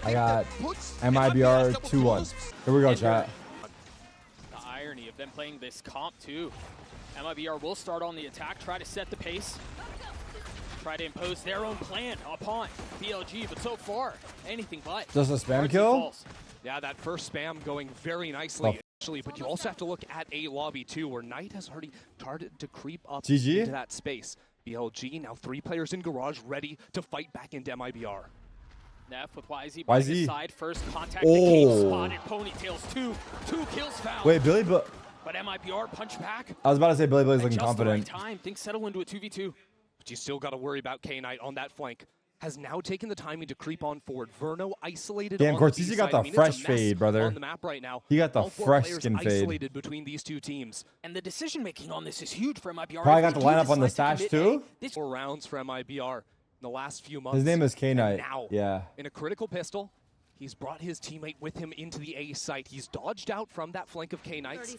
I got MIBR 2-1. Here we go, chat. The irony of them playing this comp too. MIBR will start on the attack, try to set the pace, try to impose their own plan upon BLG, but so far, anything but. Just a spam kill? Yeah, that first spam going very nicely, actually, but you also have to look at a lobby too, where Knight has already started to creep up into that space. BLG, now 3 players in garage, ready to fight back into MIBR. Neff with YZ by his side, first contact, the cage spotted, ponytails, two kills found. Wait, Billy, but MIBR punch back. I was about to say Billy Billy's looking confident. Right time, things settle into a 2v2. But you still got to worry about K-Knight on that flank. Has now taken the timing to creep on forward. Verno isolated. Damn, Cortese got the fresh fade, brother. On the map right now. He got the fresh skin fade. Isolated between these two teams. And the decision making on this is huge for MIBR. Probably got the lineup on the stash too. 4 rounds for MIBR in the last few months. His name is K-Knight. Now, yeah. In a critical pistol, he's brought his teammate with him into the A site. He's dodged out from that flank of K-Knights.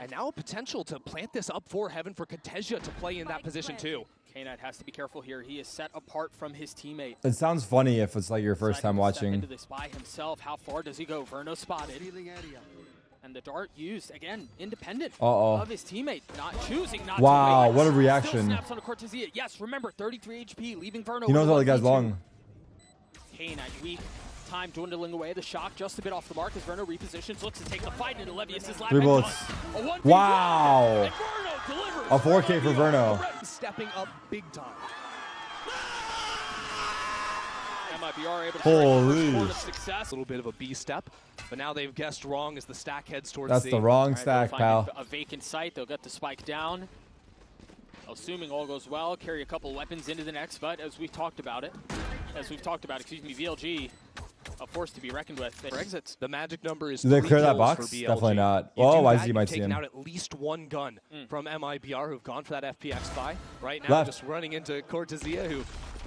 And now a potential to plant this up for heaven for Kateja to play in that position too. K-Knight has to be careful here. He is set apart from his teammate. It sounds funny if it's like your first time watching. Into this by himself. How far does he go? Verno spotted. And the dart used, again, independent of his teammate. Not choosing not to wait. Wow, what a reaction. Still snaps on a Cortese. Yes, remember, 33 HP, leaving Verno. He knows all the guys long. K-Knight weak. Time dwindling away. The shock just a bit off the mark as Verno repositions, looks to take the fight into Levius's lap. 3 bullets. Wow. A 4K for Verno. Stepping up big time. MIBR able to holy success. A little bit of a B step, but now they've guessed wrong as the stack heads towards That's the wrong stack, pal. A vacant site. They'll get the spike down. Assuming all goes well, carry a couple weapons into the next fight, as we've talked about it. Excuse me, VLG. A force to be reckoned with. For exits. The magic number is. Do they clear that box? Definitely not. Oh, YZ might see him. Out at least 1 gun from MIBR, who've gone for that FPX buy. Right now, just running into Cortezia, who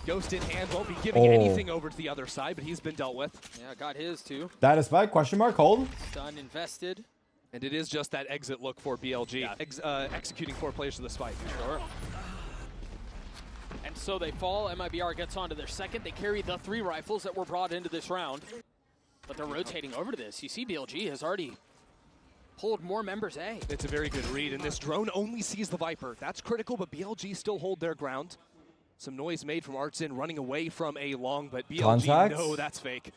ghost in hand won't be giving anything over to the other side, but he's been dealt with. Yeah, got his too. That is spike? Question mark? Hold. Stun invested. And it is just that exit look for BLG, executing 4 players to the spike. Sure. And so they fall. MIBR gets onto their second. They carry the 3 rifles that were brought into this round. But they're rotating over to this. You see BLG has already pulled more members A. It's a very good read, and this drone only sees the Viper. That's critical, but BLG still hold their ground. Some noise made from Artsin running away from A long, but BLG, no, that's fake.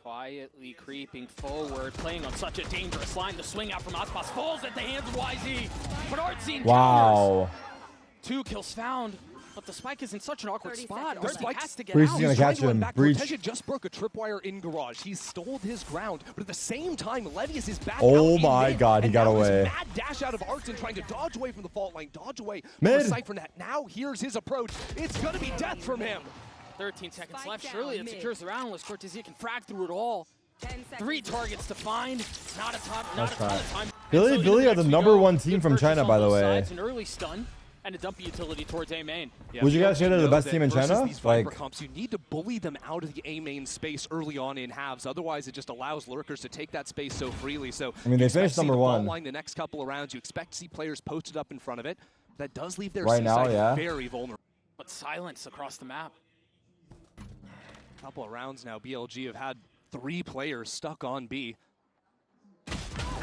Quietly creeping forward, playing on such a dangerous line. The swing out from ASPAS falls at the hands of YZ. But Artsin counters. 2 kills found, but the spike is in such an awkward spot. Artsin has to get Breach out. is gonna catch him. Breach. Kateja just broke a tripwire in garage. He stole his ground, but at the same time, Levius is back. Oh my God, he got away. Mad dash out of Artsin, trying to dodge away from the fault line, dodge away from Mid. the Cypher net. Now here's his approach. It's gonna be death from him. 13 seconds left. Surely it secures the round unless Cortese can frag through it all. 3 targets to find. Not a ton of time. Billy are the #1 team from China, by the way. An early stun and a dump utility towards A main. Yeah, would you guys say they're the best team in China? These Viper comps, you need to bully them out of the A main space early on in halves. Otherwise, it just allows lurkers to take that space so freely. So I mean, they finished #1. Line the next couple of rounds, you expect to see players posted up in front of it. That does leave their right now, very vulnerable. But silence across the map. Couple of rounds now, BLG have had 3 players stuck on B.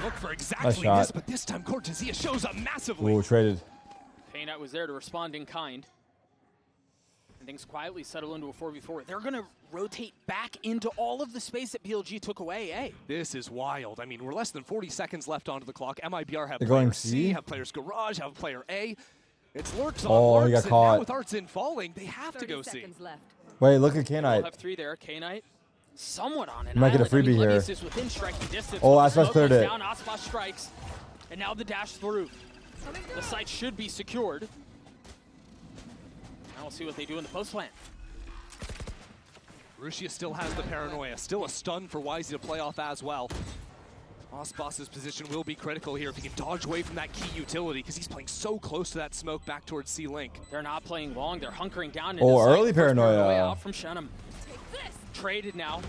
Look for exactly this, but this time Cortezia shows up massively. Ooh, traded. K-Knight was there to respond in kind. And things quietly settle into a 4v4. They're going to rotate back into all of the space that BLG took away, This is wild. I mean, we're less than 40 seconds left onto the clock. MIBR have players C, have players Garage, have player A. It's lurks on lurks, he got caught. Now with Artsin falling, they have to go C. Wait, look at K-Knight. We'll have 3 there. K-Knight somewhat on an might get a freebie here. Oh, ASPAS cleared it. Down, ASPAS strikes. And now the dash through. The site should be secured. Now we'll see what they do in the post plant. Rushia still has the paranoia. Still a stun for YZ to play off as well. ASPAS's position will be critical here if he can dodge away from that key utility, because he's playing so close to that smoke back towards C-Link. They're not playing long. They're hunkering down. Early paranoia. Out from Shenham. Traded now.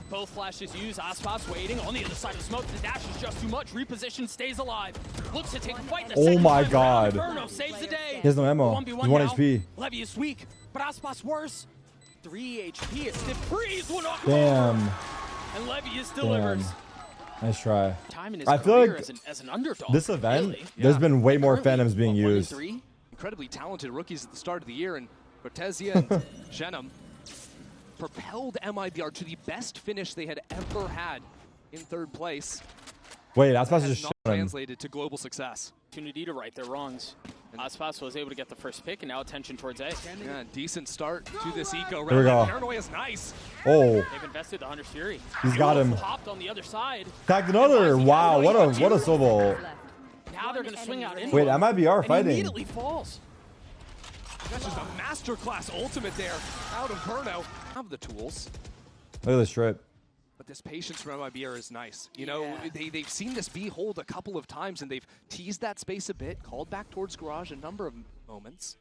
Both flashes used. ASPAS waiting on the other side of smoke. The dash is just too much. Reposition, stays alive. Looks to take a fight. Oh my God. Verno saves the day. He has no ammo. He's 1 HP. Levy is weak, but ASPAS worse. 3 HP. It's the freeze. One off. Damn. And Levius delivers. Nice try. Time in his I feel career like as an underdog. this event, really. there's been way more Currently, Phantoms being what, 1 in used. 3? Incredibly talented rookies at the start of the year, and Cortezia and Shenum propelled MIBR to the best finish they had ever had in 3rd place. Wait, ASPAS Has just not shot him. translated to global success. Opportunity to right their wrongs. ASPAS was able to get the first pick, and now attention towards A. Yeah, decent start to this eco Here we round. go. Paranoia is nice. Oh, They've invested the Hunter's Fury. he's got him. Popped on the other side. Tagged another. Wow, what a solo. Now they're going to swing out in. Wait, MIBR and fighting. he immediately falls. That's just a masterclass ultimate there out of Burno. Have the tools, Look at this trip. but this patience from MIBR is nice. You know, they've seen this B hold a couple of times, and they've teased that space a bit, called back towards Garage a number of moments.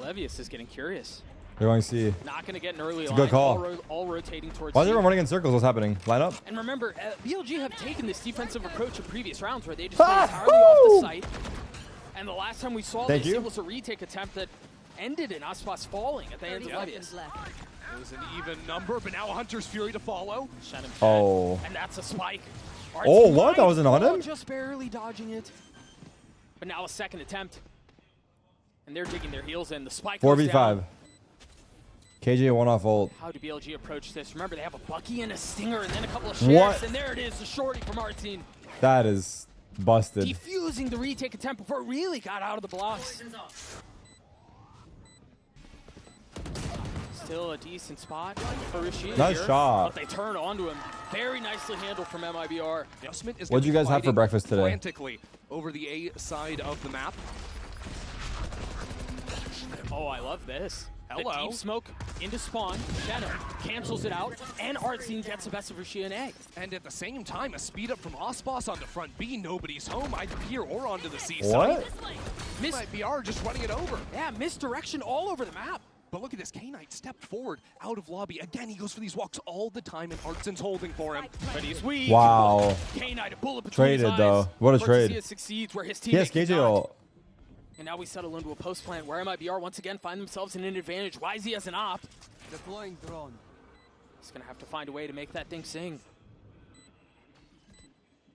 Levius is getting curious. They're going C. Not going to get an early It's a line. good call. All rotating towards Why is C. everyone running in circles? What's happening? Line up. And remember, BLG have taken this defensive approach in previous rounds where they just play entirely off the site. And the last time we saw Thank this, you. it was a retake attempt that ended in ASPAS falling at the hands of Levius. It was an even number, but now a Hunter's Fury to follow. Shannon Oh. And that's a spike. Oh, what? That wasn't on him? Just barely dodging it. But now a second attempt. And they're digging their heels in. The spike goes 4v5. down. KJ one off ult. How do BLG approach this? Remember, they have a Bucky and a Stinger and then a couple of What? shares. And there it is, the shorty from our team. That is busted. Defusing the retake attempt before it really got out of the blocks. Still a decent spot for Rashid. Nice here, shot. But they turn onto him. Very nicely handled from MIBR. What'd you guys have for breakfast today? Frantically over the A side of the map. Oh, I love this. Hello. The deep smoke into spawn. Shadow cancels it out, and Artsine gets the best of Rashid and A. And at the same time, a speed up from ASPAS onto front B. Nobody's home, either here or onto the C What? side. MIBR just running it over. Yeah, misdirection all over the map. But look at this, K-Knight stepped forward out of lobby. Again, he goes for these walks all the time, and Artsin's holding for him. But he's weak. Wow. K-Knight, a bullet between his Traded eyes. though. What a trade. Artsine succeeds where his teammate Yes, KJ cannot. ult. And now we settle into a post plant where MIBR once again find themselves in an advantage. YZ as an op. Deploying drone. He's going to have to find a way to make that thing sing.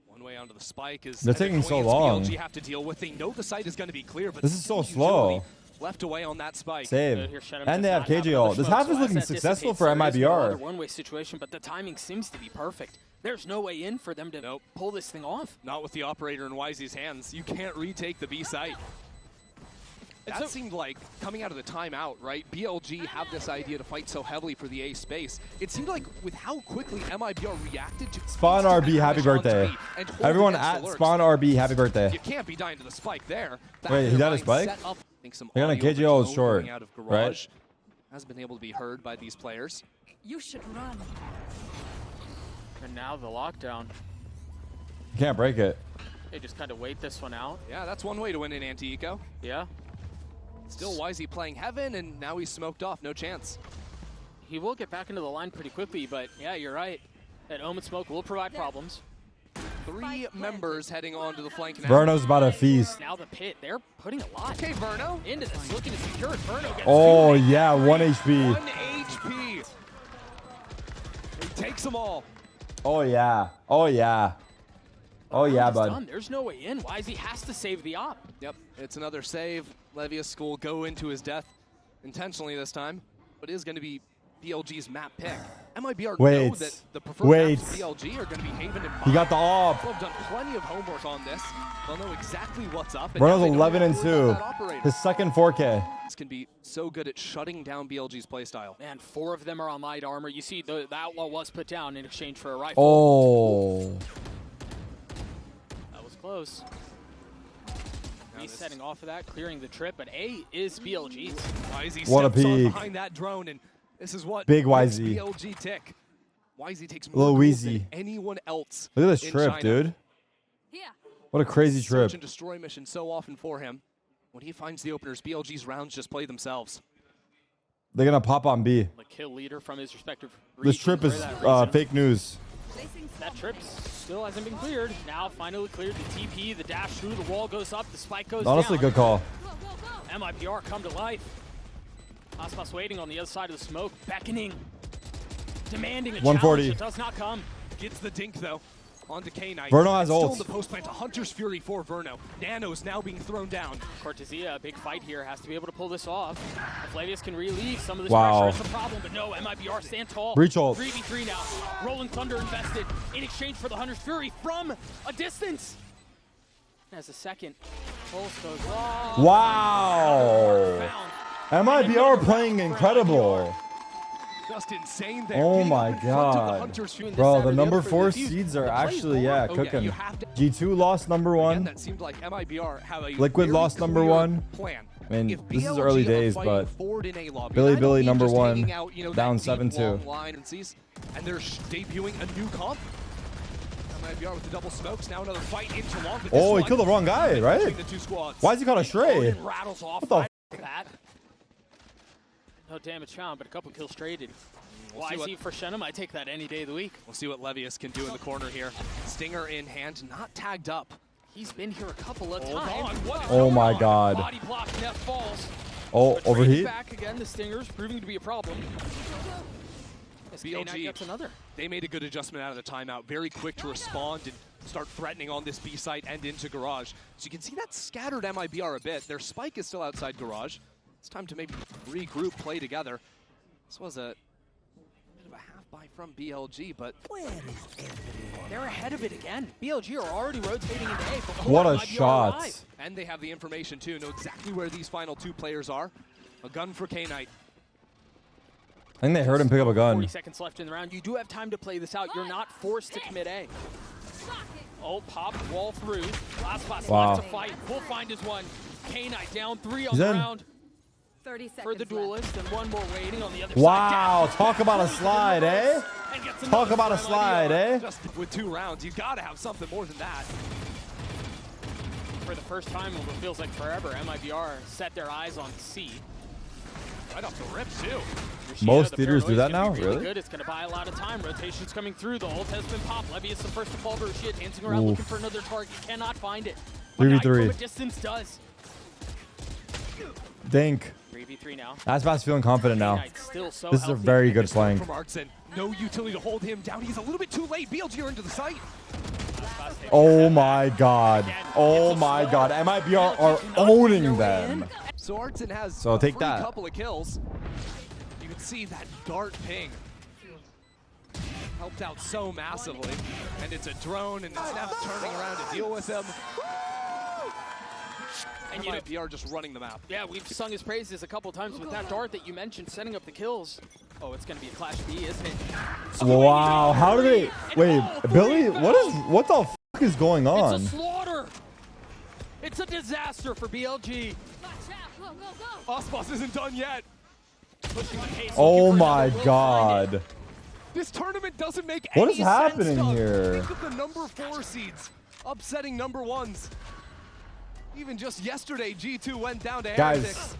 One way onto the spike is They're taking so long. BLG have to deal with. They know the site is going to be clear, but This is so utility slow. left away on that spike. Save. Here, Shenum And does they have not have KJ another ult. This smoke, half so is as looking that successful dissipates, for there is no other MIBR. one-way situation, but the timing seems to be perfect. There's no way in for them to pull this thing off. Not with the operator in YZ's hands. You can't retake the B site. That seemed like coming out of the timeout, right? BLG have this idea to fight so heavily for the A space. It seemed like with how quickly MIBR reacted to Spawn RB, happy birthday. Everyone at Spawn RB, happy birthday. You can't be dying to the spike there. Wait, he got a spike? I think some They're gonna audio KJ ult bridge short, going out of right? Garage has been able to be heard by these players. You should run. And now the lockdown. You can't break it. They just kind of wait this one out. Yeah, that's one way to win an anti-eco. Yeah. Still YZ playing heaven, and now he's smoked off. No chance. He will get back into the line pretty quickly, but yeah, you're right. That Omen smoke will provide problems. 3 members heading on to the flank now. Verno's about to feast. Now the pit, they're putting a lot Okay, Verno. into this, looking to secure it. Verno gets Oh, 2 yeah, 1 1 HP. HP. He takes them all. Oh, yeah. Oh, yeah. Oh, yeah, Round is bud. done. There's no way in. YZ has to save the op. Yep, it's another save. Levius will go into his death intentionally this time, but it is going to be BLG's map pick. MIBR know Wait. that the preferred Wait. maps of BLG are going to be Haven and He got the op. They'll have done plenty of homework on this. They'll know exactly what's up. And Verno's now they know 11 how and to 2. work that operator. His second 4K. This can be so good at shutting down BLG's playstyle. Man, 4 of them are on light armor. You see, the outlaw was put down in exchange for a rifle. Oh. That was close. Resetting off of that, clearing the trip, but A is BLG's. YZ What a steps on peek. behind that drone, and this is what Big makes YZ. BLG tick. YZ takes Little more goals Weezy. than anyone else. Look at this in trip, China. dude. Here. What a crazy trip. Search and destroy mission so often for him. When he finds the openers, BLG's rounds just play themselves. They're going to pop on B. The kill leader from his respective This region trip for is that reason. fake news. That trip still hasn't been cleared. Now finally cleared. The TP, the dash through, the wall goes up, the spike goes Honestly, down. good call. MIBR come to life. ASPAS waiting on the other side of the smoke, beckoning, demanding a 140. challenge. It does not come. Gets the dink though. Onto K-Knight. Verno has Still ult. in the post plant. A Hunter's Fury for Verno. Nano's now being thrown down. Cortezia, a big fight here, has to be able to pull this off. If Flavius can relieve some of this Wow. pressure, it's a problem, but no, MIBR stand tall. Breach ult. 3v3 now. Rolling Thunder invested in exchange for the Hunter's Fury from a distance. As a second pulse goes off. Wow. Found. MIBR playing incredible. Just insane there. Oh Being my in front of the god. Hunter's Fury. Bro, side the or the number other for 4 the Fuse. seeds are The play's actually, bored. yeah, Oh, cooking. you have to. G2 lost number Again, 1. that seemed like MIBR have a Liquid very lost number clear 1. plan. I mean, If this is BLG early are days, fighting but forward in A lobby, Billy and I don't Billy mean number just 1, hanging out, you know, down that deep 7-2. long line and they're debuting a new comp. MIBR with the double smokes. Now another fight into long. But this Oh, he one killed the wrong guy, right? between the two squads. Why is he called a stray? Odin rattles off What the right that. No damage found, but a couple kills traded. We'll see YZ for Shenum, I take that any day of the week. We'll see what Levius can do in the corner here. Stinger in hand, not tagged up. He's been here a couple of Hold times. on, what is Oh going my on? god. Body block, Neff falls. Oh, But trading overheat? back again, the Stingers proving to be a problem. As K9 BLG. gets another. They made a good adjustment out of the timeout. Very quick to respond and start threatening on this B site and into Garage. So you can see that scattered MIBR a bit. Their spike is still outside Garage. It's time to maybe regroup, play together. This was a bit of a half buy from BLG, but They're ahead of it again. BLG are already rotating into A. before What a MIBR shot. arrive. and they have the information too, know exactly where these final 2 players are. A gun for K-Knight. I think they heard him pick up a 40 gun. seconds left in the round. You do have time to play this out. You're not forced to commit A. Oh, pop, wall through. ASPAS Wow. left to fight. We'll find his one. K-Knight down 3 on He's the in. round 30 seconds for the left. duelist, and one more waiting on the other Wow, side. talk about a slide, eh? And gets Talk another about a from slide, MIBR. eh? Just with 2 rounds, you gotta have something more than that. For the first time in what feels like forever, MIBR set their eyes on C. Right off the rip too. Yoshida, Most the theaters do paranoia's that gonna now? be really Really? good. It's going to buy a lot of time. Rotation's coming through. The ult has been popped. Levy is the first to fall. Shit, dancing around Oof. looking for another target. Cannot find it. But 3v3. Knight from a distance does. Dink. 3v3 now. ASPAS feeling confident now. Knight's still so This is a healthy. very good It's coming flank. from Artson. No utility to hold him down. He's a little bit too late. BLG are into the site. ASPAS taking Oh that my back. god. Again, Oh it's a my small. god. MIBR BLG are cannot find owning their way in. them. So Artson has So a take free that. couple of kills. You can see that dart ping helped out so massively. And it's a drone, and it's now turning around to deal with him. And you know, MIBR just running the map. yeah, we've sung his praises a couple times with that dart that you mentioned, setting up the kills. Oh, it's going to be a Clash B, isn't it? Wow. How do they? And Wait, all 3 Billy, fell. what the f is going on? It's a slaughter. It's a disaster for BLG. ASPAS isn't done yet. Pushing the pace, Oh looking for my another, will find it. god. This tournament doesn't make What any is happening sense, here? Think of the number 4 seeds upsetting number 1s. Even just yesterday, G2 went down to Guys, Heretics.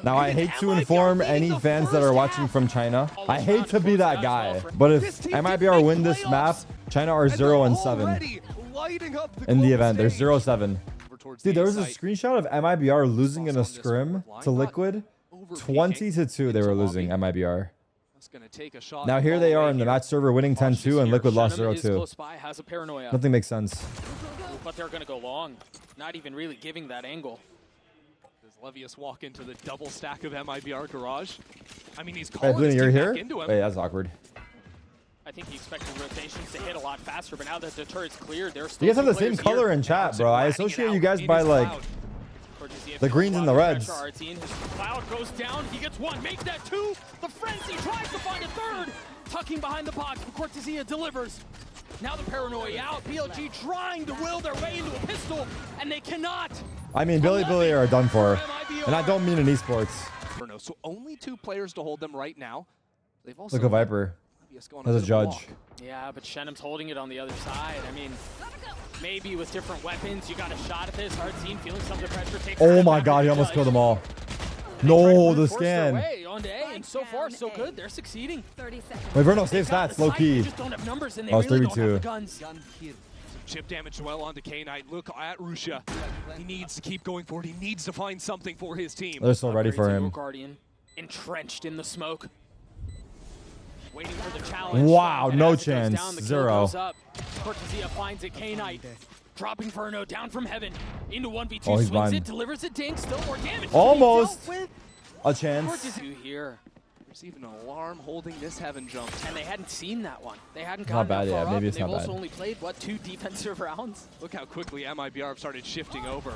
now I hate to inform any fans that are watching from China. I hate to be that guy, but if MIBR win this map, China are 0-7 Already lighting up in the global event. They're stage. 0-7. Over towards Dude, the there was a site. screenshot of MIBR losing in a On this scrim line, to but Liquid. overpeaking 20-2 they were into losing, lobby. MIBR. That's gonna take a shot Now here all they the are way in the here. match server winning 10-2 and Liquid lost Shenum is 0-2. close by, has a paranoia, Nothing makes sense. but they're going to go long. Not even really giving that angle. Does Levius walk into the double stack of MIBR Garage? I mean, he's Hey, calling Blini, his you're team here? back into him. Wait, that's awkward. I think he expected rotations to hit a lot faster, but now that the turret's cleared, there's still You guys have the two same players color here. in chat, bro. I Ratting it associate out you guys in by his like cloud. Cortezia the feels greens a and lot the of reds. pressure. Artsine, his cloud goes down. He gets one. Make that 2. The frenzy tries to find a 3rd. Tucking behind the box, but Cortezia delivers. Now the paranoia out. BLG trying to will their way into a pistol, and they cannot. I mean, Billy are done for. MIBR. And I don't mean in esports. Inferno. So only 2 players to hold them right now. They've also Look at Viper Levius going as a bit of judge. walk. Yeah, but Shenum's holding it on the other side. I mean, maybe with different weapons, you got a shot at this. Artsine feeling some of the pressure. Takes Oh it my back god, to he the almost judge. killed them all. They try to No, the brute force their scan. way onto A, and so far so good. They're succeeding. 30 seconds. Wait, Verno, They've save got stats, the low sight, key. They just don't have numbers, and they Oh, it's really don't have 3v2. the guns. Chip damage well onto K-Knight. Look at Rusha. He needs to keep going forward. He needs to find something for his team. They're so ready Upgrades for into a him. Guardian. entrenched in the smoke. Waiting for the challenge. Wow, And no as it goes chance. down, the kill Zero. goes up. Cortezia finds it. K-Knight dropping Verno down from heaven into 1v2. Oh, he's swings blind. it, delivers a dink. Still more damage. Almost. To be dealt A with. chance. Cortezia here. There's even an alarm holding this heaven jump. And they hadn't seen that one. They hadn't Not gotten bad, that far yeah, maybe up. it's They've not also bad. only played, what, 2 defensive rounds? Look how quickly MIBR have started shifting over.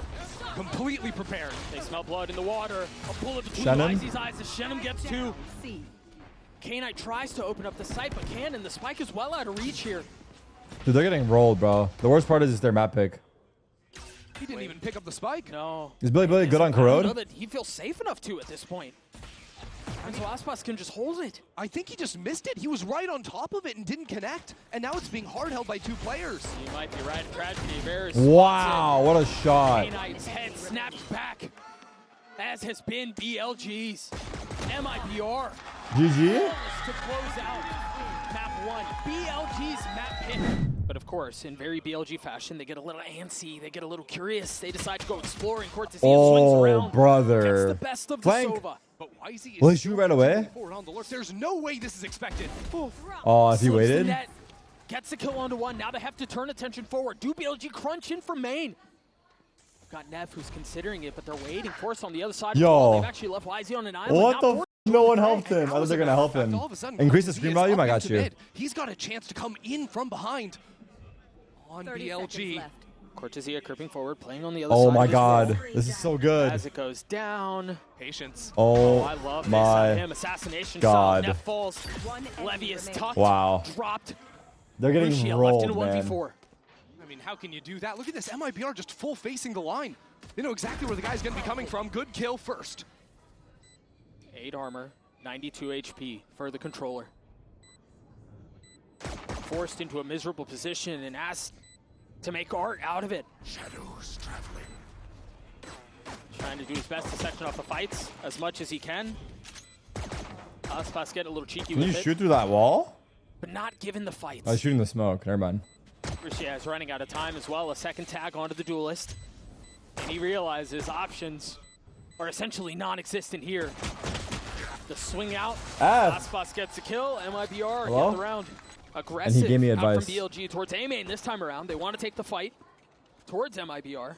Completely prepared. They smell blood in the water. A bullet between Shannon? Izy's eyes as Shannon gets 2. K-Knight tries to open up the site, but can, and the spike is well out of reach here. Dude, they're getting rolled, bro. The worst part is their map pick. He didn't even pick up the spike. No. Is Billy good on I don't know Corrode? that he feels safe enough to at this point. And so ASPAS can just hold it. I think he just missed it. He was right on top of it and didn't connect. And now it's being hard held by 2 players. You might be right. Tragedy. Bears. Wow, what a shot. K-Knight's head snaps back, as has been BLG's. MIBR. GG? To close out map 1. BLG's map pick. But of course, in very BLG fashion, they get a little antsy, they get a little curious, they decide to go exploring. Cortezia swings around. Oh, brother. Gets the best of Flank. the Sova. But why is he Will he shoot right away? forward on the lurk? There's no way this is expected. Oh, if he Slips the waited? net, gets the kill onto 1. Now they have to turn attention forward. Do BLG crunch in from main? Got Neff who's considering it, but they're waiting for us on the other side. Yo. Of the ball. They've actually left YZ on an island. What Not the forced. No one helped him. I thought they're going to help him. All of a sudden, Increase the Cortezia screen is volume, up I got into you. mid. He's got a chance to come in from behind on 30 BLG. seconds left. Cortezia creeping forward, playing on the other Oh side. my of this god. wall. This is so good. As it goes down. Patience. Oh I love this out of my him. Assassination God. shot. Neff falls. One enemy Levy is remaining. tucked. Wow. Dropped. They're getting Lucia left in rolled, man. 1v4. I mean, how can you do that? Look at this. MIBR just full facing the line. They know exactly where the guy's going to be coming from. Good kill first. 8 armor, 92 HP for the controller. Forced into a miserable position and asked to make art out of it. Shadows traveling. Trying to do his best to section off the fights as much as he can. ASPAS getting a little cheeky Can with you it, shoot through that wall? but not given the fights. I was shooting the smoke. Never mind. Russia is running out of time as well. A second tag onto the duelist. And he realizes options are essentially non-existent here. The swing out. ASPAS gets a kill. MIBR Hello? get the round. Aggressive gave me out advice. from BLG towards A-Main this time around. They want to take the fight towards MIBR.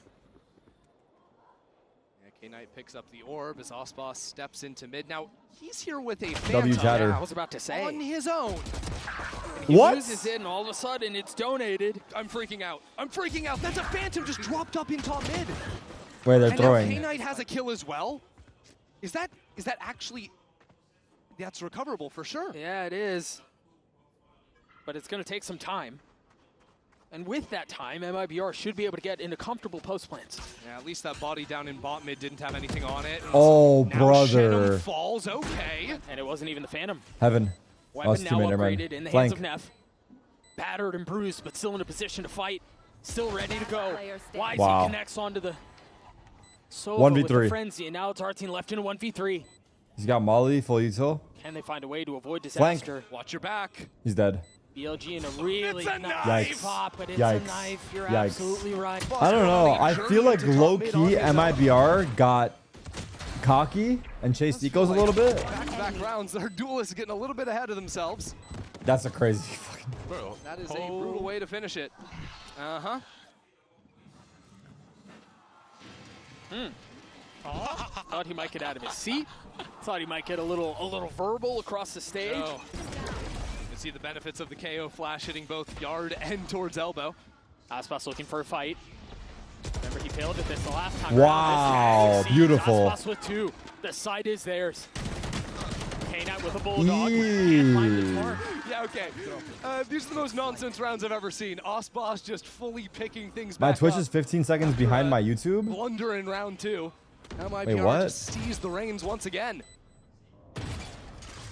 Yeah, K-Knight picks up the orb as ASPAS steps into mid. Now, he's here with a W Phantom chatter. Yeah, I was about to say. on his own. He What? loses it and all of a sudden it's donated. I'm freaking out. I'm freaking out. That's a Phantom just dropped up in top mid. Wait, they're And now throwing. K-Knight has a kill as well. Is that actually... That's recoverable for sure. Yeah, it is. But it's going to take some time. And with that time, MIBR should be able to get into comfortable post plants. Yeah, at least that body down in bot mid didn't have anything on it. And Oh, now brother. Shannon falls, okay. And it wasn't even the Phantom. Heaven. Weapon it's now teammate, never mind. upgraded in the Flank. hands of Neff. Battered and bruised, but still in a position to fight. Still ready to go. YZ Wow. connects onto the Sova 1v3. with the frenzy, and now it's our team left in a 1v3. He's got Molly, full util. Can they find a way to avoid Flank. disaster? Watch your back. He's dead. BLG in a really It's a nice knife. pop, but it's Yikes. a knife. You're Yikes. absolutely right. I don't know. I feel like low-key MIBR got cocky and chased ecos a little bit. Back-to-back rounds. Their duelists getting a little bit ahead of themselves. That's a crazy fucking... Bro, that is a brutal way to finish it. Uh-huh. Thought he might get out of his seat. Thought he might get a little verbal across the stage. Oh. You can see the benefits of the KO flash hitting both yard and towards elbow. ASPAS looking for a fight. Remember, he failed at this the last time. Wow, around. This beautiful. ASPAS with 2. The side is theirs. K-Knight with a bulldog. Yee. And find the mark. Yeah, okay. These are the most nonsense rounds I've ever seen. ASPAS just fully picking things My back Twitch up. is 15 seconds behind my YouTube. Blunder in round 2. MIBR Wait, what? just seized the reins once again.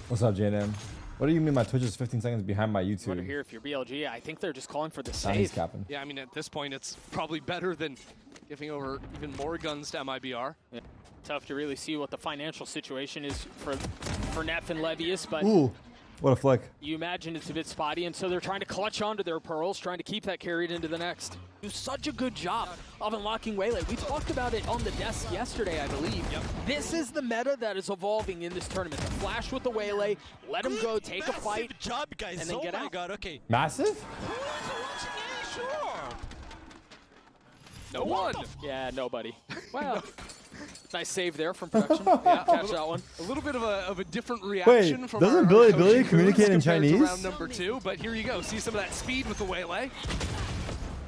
What's up, JNM? What do you mean my Twitch is 15 seconds behind my Wonder YouTube? here if you're BLG. I think they're just calling for the Nah, he's save. capping. Yeah, I mean, at this point, it's probably better than giving over even more guns to MIBR. Yeah. Tough to really see what the financial situation is for Neff and Levius, but Ooh. What a flick. You imagine it's a bit spotty, and so they're trying to clutch onto their pearls, trying to keep that carried into the next. Do such a good job of unlocking Waylay. We talked about it on the desk yesterday, I believe. Yep. This is the meta that is evolving in this tournament. The flash with the Waylay, let him go, take a fight, job, guys. and then get out. God, okay. Massive? No one. Yeah, nobody. Well, nice save there from production. Yeah, catch that one. A little bit of a different reaction from doesn't our Billy coaching communicate in crews compared to Chinese? round number 2, but here you go. See some of that speed with the Waylay.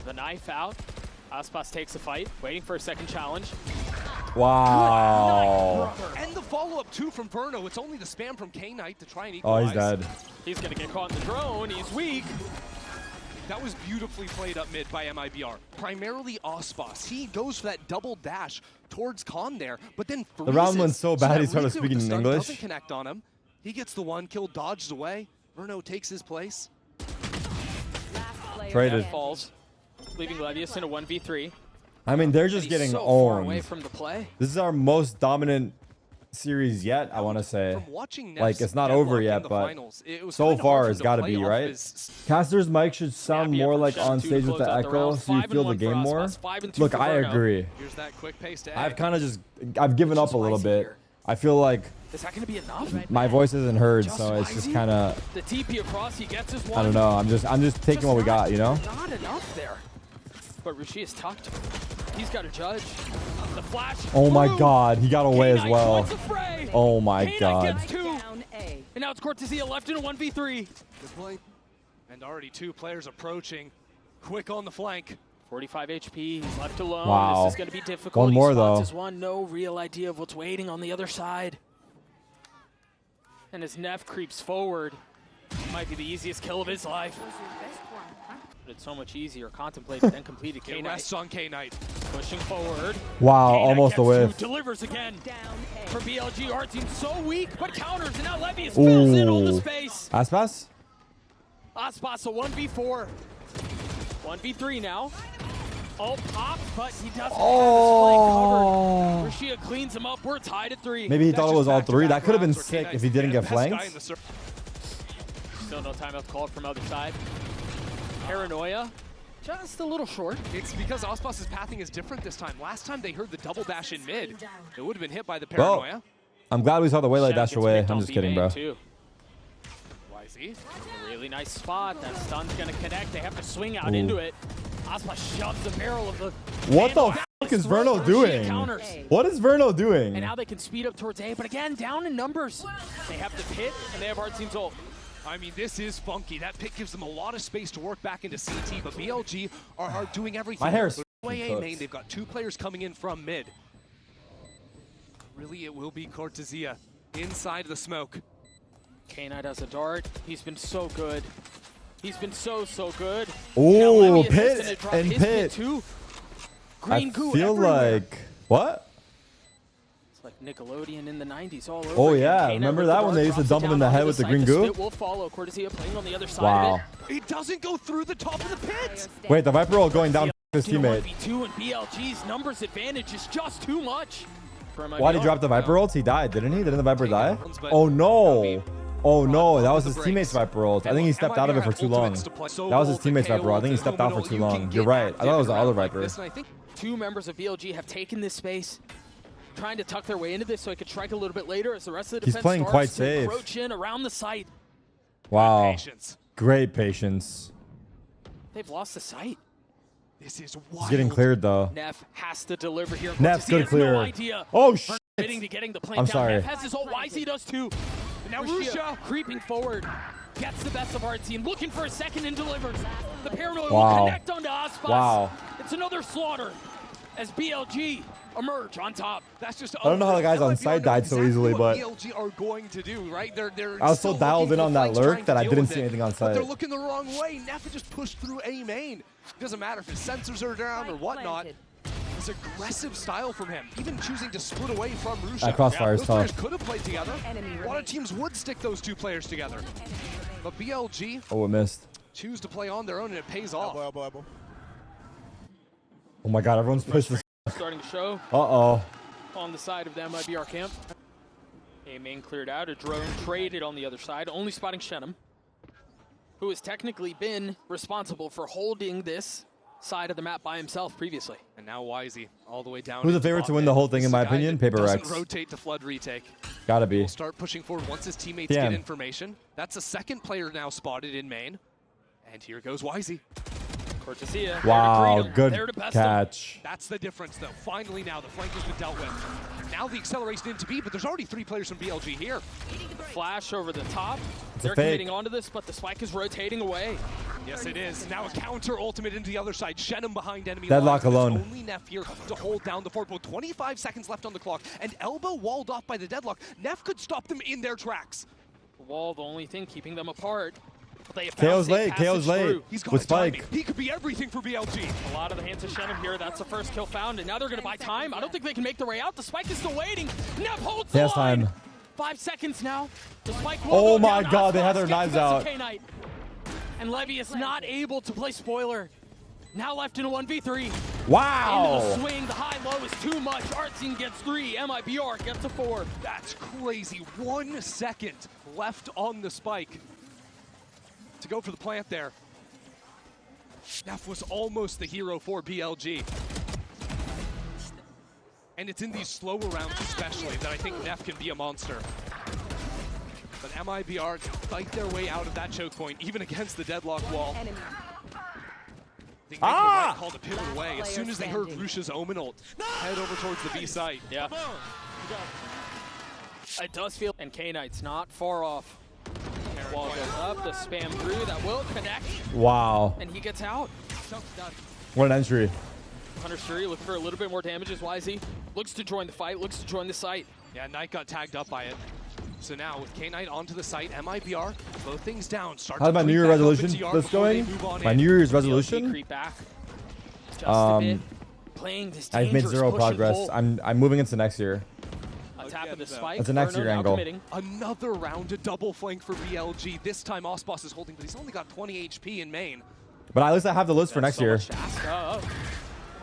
The knife out. ASPAS takes the fight, waiting for a second challenge. Wow. And the follow-up too from Verno. It's only the spam from K-Knight to try and Oh, equalize. he's dead. He's gonna get caught in the drone. He's weak. That was beautifully played up mid by MIBR. Primarily ASPAS. He goes for that double dash towards Khan there, but then freezes. The round went so bad that he started redo with speaking the in stun English. Doesn't connect on him. He gets the one kill, dodged away. Verno takes his place. Traded. Falls, leaving Levius in a 1v3. I mean, they're just He's getting so far away owned. from the play. This is our most dominant series yet, I want to say. From watching Like, it's not over yet, but so far it's got to be, right? Caster's mic should sound more like on stage with the echo, so you feel the game more. Look, I agree. Here's that quick pace to I've kind of I've given up a little bit. I feel like Is that going to be enough? my voice isn't heard, so it's just kind of, The TP across, he gets his one. I don't know. I'm just taking what we got, you know? Not enough there. But Rishi is tucked. He's got to judge. The flash. Oh my through. God, he got away as K-Knight well. wants a fray. Oh my K-Knight God. gets two. And now it's Cortesia left in a 1v3. And already 2 players approaching. Quick on the flank. 45 HP, he's left alone. Wow. This is going to be difficult. One more, He spots though. his one, no real idea of what's waiting on the other side. And as Neff creeps forward, might be the easiest kill of his life. But it's so much easier contemplated than completed. It K-Knight rests on K-Knight. pushing forward. Wow, K-Knight almost gets a whiff. two, delivers again for BLG. Our team so weak, but counters, and now Levius fills in on the Ooh. space. ASPAS? ASPAS a 1v4. 1v3 now. Oh, pop, but he doesn't have his flank covered. Rashia cleans him up. We're tied at 3. Maybe he That's thought it just was all 3. That back-to-back could have been rounds where sick K-Knight's if he didn't the get best guy in flanked. the circle. Still no timeout called from other side. Paranoia, just a little short. It's because ASPAS' pathing is different this time. Last time they heard the double dash in mid. It would have been hit by the Well, paranoia. I'm glad we saw the Waylay Shadow dash gets away. picked I'm on just kidding, B-main bro. too. YZ. A really nice spot. That stun's gonna connect. They have to swing out into it. ASPAS shoves the barrel of the. What the Vandal fuck down is his throat. Verno Rashia doing? counters. What is Verno doing? And now they can speed up towards A, but again, down in numbers. They have the pit, and they have our team's ult. I mean, this is funky. That pick gives them a lot of space to work back into CT, but BLG are doing everything. My hair's Way A cooked. main, they've got 2 players coming in from mid. Really, it will be Cortesia inside the smoke. K-Knight has a dart. He's been so good. He's been so good. Ooh, Now Levius pit is gonna drop and his pit. too. I Green goo feel everywhere. like... What? It's like Nickelodeon in the 90s all over. Oh, again. yeah. K-Knight Remember with the that when dart, they used to drops dump it him in the down head onto with the side. green goo? Spit will follow. Cortesia playing on the other side Wow. of it. It doesn't go through the top of the pit. Wait, the Viper roll going down his You know, teammate. 1v2 and BLG's numbers advantage is just too much. For MIBR. Why did he drop the Viper ult? He died, didn't he? Didn't the Viper die? Oh, no. Oh, no. That was his teammate's Viper ult. I think he stepped out of it for too long. That was his teammate's Viper ult. I think he stepped out for too long. You're right. I thought it was the other Viper. I think 2 members of BLG have taken this space, trying to tuck their way into this so he could strike a little bit later as the rest of the He's defense playing starts quite to safe. encroach in around the site. Wow. patience. Great patience. They've lost the site. This is He's wild. getting cleared, though. Neff has to deliver here. Neff's Cortesia good has clear. No idea. Oh, shit. Fitting to getting the plant I'm down. sorry. Neff has his ult. YZ does too. And now Rusha creeping forward. Gets the best of our team. Looking for a second and delivers. The paranoia Wow. will connect onto ASPAS. Wow. It's another slaughter as BLG emerge on top. That's just I don't know how the guys on site died so easily, but BLG are going to do, right? They're I was so still dialed looking in on for that flanks, lurk trying that to I deal didn't with see it. anything on But site. they're looking the wrong way. Neff just pushed through A main. It doesn't matter if his sensors are down or whatnot. It's aggressive style from him, even choosing to split away from Rusha. That crossfire is Those players tough. could have played together. A lot of teams would stick those 2 players together. But BLG Oh, it missed. choose to play on their own and it pays off. Elbow. Oh, my God. Everyone's pissed. Starting to show Uh-oh. on the side of the MIBR camp. A main cleared out, a drone traded on the other side, only spotting Shenum, who has technically been responsible for holding this side of the map by himself previously. And now Wisey all the way down. Who's the favorite to win the whole thing, in my opinion? Paper Rex. Rotate to flood retake. Gotta be. He'll start pushing forward once his teammates get information. That's a second player now spotted in main. And here goes Wisey. Cortesia. Wow, good catch. That's the difference, though. Finally now, the flank has been dealt with. Now the acceleration into B, but there's already 3 players from BLG here. Flash over the top. It's They're committing onto this, but the spike is rotating away. Yes, it is. Now a counter ultimate into the other side. Shenum behind enemy Deadlock line. alone. Only Neff here to hold down the fort. 25 seconds left on the clock, and Elbow walled off by the deadlock. Neff could stop them in their tracks. Wall, the only thing keeping them apart. KO's late. KO's late. He's got with Spike. timing. He could be everything for BLG. A lot of the hands of Shenum here. That's the first kill found, and now they're going to buy time. I don't think they can make their way out. The spike is still waiting. Neff holds the line. Time. 5 seconds now. The spike will Oh go my down. God, they ASPAS had their gets knives the best out. of K-Knight. And Levy is not able to play spoiler. Now left in a 1v3. Wow. Into the swing, the high-low is too much. Artsing gets 3, MIBR gets a 4. That's crazy. 1 second left on the spike to go for the plant there. Neff was almost the hero for BLG. And it's in these slower rounds especially that I think Neff can be a monster. But MIBR can fight their way out of that choke point, even against the deadlock wall. I think they called a pivot away as soon as they heard Rush's Omen ult head over towards the B site. Yeah. It does feel, and K-Knight's not far off. Wall goes up, the spam through, that will connect. Wow. And he gets out. What an entry. Hunter Suri looking for a little bit more damage as YZ looks to join the fight, looks to join the site. Yeah, Knight got tagged up by it. So now with K-Knight onto the site, MIBR, slow things down. How's my New Year's resolution this going? My New Year's resolution? Creep back. Just a bit. Playing this I've made 0 progress. I'm moving into next year. Tap of the spike. That's a next year angle. Another round of double flank for BLG. This time ASPAS is holding, but he's only got 20 HP in main. But at least I have the list for next year.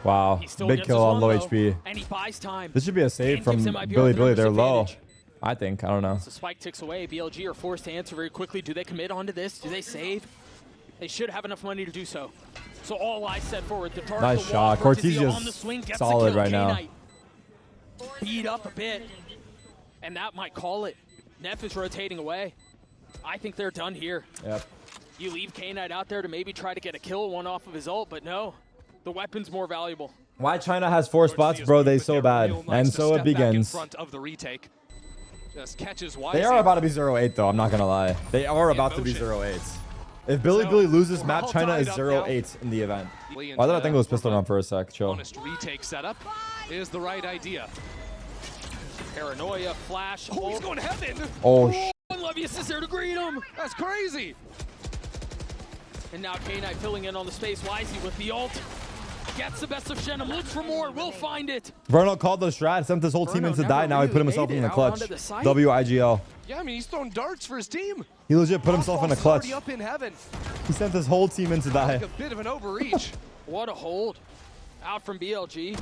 Wow, big kill on low HP. And he buys time. This should be a save from Billy. They're low. I think. I don't know. So spike ticks away. BLG are forced to answer very quickly. Do they commit onto this? Do they save? They should have enough money to do so. So all eyes set forward. The dark, nice shot. Cortesia's solid right now. Beat up a bit. And that might call it. Neff is rotating away. I think they're done here. Yep. You leave K-Knight out there to maybe try to get a kill, one off of his ult, but no. The weapon's more valuable. Why China has 4 spots, bro? They so bad. And so it begins. Just catches they are about to be 0-8 though, I'm not gonna lie. They are about to be 0-8. If Billy loses map, China is 0-8 in the event. Why did I think it was pistol run for a sec? Chill. Honest retake setup is the right idea. Paranoia, flash. Oh, he's going to heaven. Oh, sh**. Levius is there to greet him. That's crazy. And now K-Knight filling in on the space. Wisey with the ult. Gets the best of Shenum. Looks for more. Will find it. Verno called the strat. Sent his whole team in to die. Now he put himself in the clutch. WIGL. Yeah, I mean, he's throwing darts for his team. He legit put himself in a clutch. Up in heaven. He sent his whole team in to die. Like a bit of an overreach. What a hold. Out from BLG.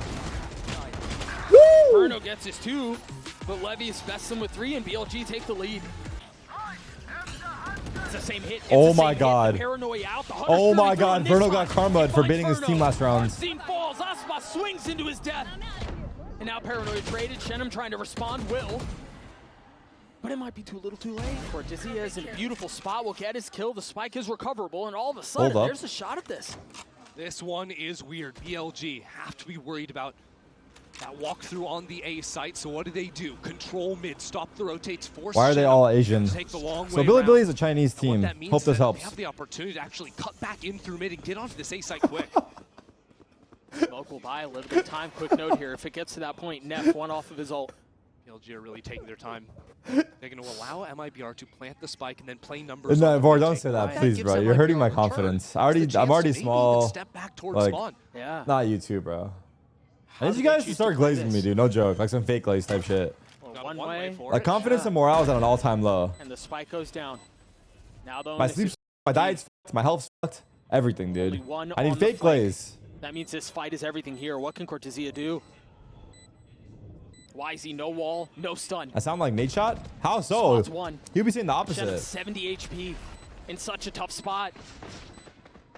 Woo! Verno gets his 2, but Levius bests him with 3, and BLG take the lead. It's the same hit. Oh my God. Paranoia out. Oh my God. Verno got karma'd for beating his team last round. Scene falls. ASPAS swings into his death. And now Paranoia traded. Shenum trying to respond. Will. But it might be too little too late. Cortesia is in a beautiful spot. Will get his kill. The spike is recoverable. And all of a sudden, there's a shot at this. This one is weird. BLG have to be worried about that walkthrough on the A site. So what do? Control mid, stop the rotates, force. Why are they all Asian? So Billy is a Chinese team. Hope this helps. They have the opportunity to actually cut back in through mid and get onto this A site quick. Smoke will buy a little bit of time. Quick note here. If it gets to that point, Neff one off of his ult. BLG are really taking their time. They're going to allow MIBR to plant the spike and then play numbers. No, Vor, don't say that, please, bro. You're hurting my confidence. I'm already small. Step back towards spawn. Yeah. Not you too, bro. I need you guys to start glazing me, dude. No joke. Like some fake glaze type shit. One way. Like confidence and morale is at an all-time low. And the spike goes down. Now the my sleep's my diet's fucked, my health's fucked. Everything, dude. I need fake glaze. That means this fight is everything here. What can Cortesia do? YZ, no wall, no stun. I sound like Nate shot? How so? Spots one. You'd be saying the Shen opposite. 70 HP in such a tough spot.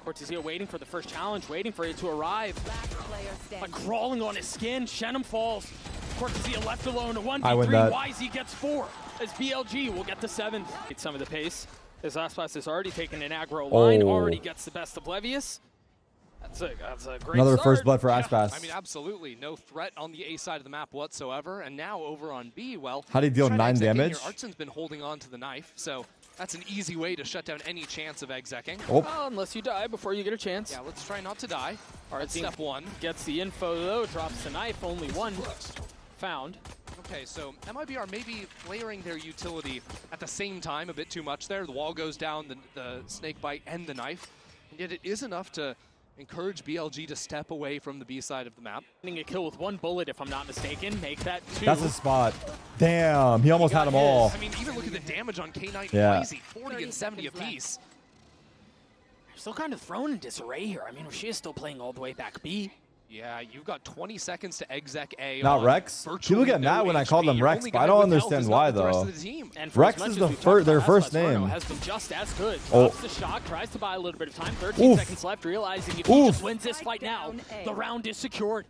Cortezia waiting for the first challenge, waiting for it to arrive. Like crawling on his skin. Shenum falls. Cortezia left alone. A 1v3. YZ gets 4 as BLG will get the 7th. It's some of the pace. As ASPAS has already taken an aggro line, already gets the best of Levius. That's a great Another start. first blood for ASPAS. I mean, absolutely. No threat on the A side of the map whatsoever. And now over on B, well, how do you deal 9 damage? Artsen's been holding on to the knife, so that's an easy way to shut down any chance of execing. Oh. Well, unless you die before you get a chance. Yeah, let's try not to die. Artsen Step 1. Gets the info though, drops the knife, only 1 found. Okay, so MIBR maybe layering their utility at the same time a bit too much there. The wall goes down, the snake bite, and the knife. And yet it is enough to encourage BLG to step away from the B side of the map. Getting a kill with 1 bullet, if I'm not mistaken. Make that 2. That's a spot. Damn, he almost had them all. I mean, even look at the damage on K9 and Yeah. YZ, 40 and 70 apiece. Still kind of thrown in disarray here. I mean, she is still playing all the way back B. Yeah, you've got 20 seconds to exec A. Not Rex. People get mad when I call them Rex, but I don't understand why though. Rex is their first name. Has been just as good. Oh. Drops the shock, tries to buy a little bit of time. 13 seconds left, realizing if he just wins this fight now, the round is secured.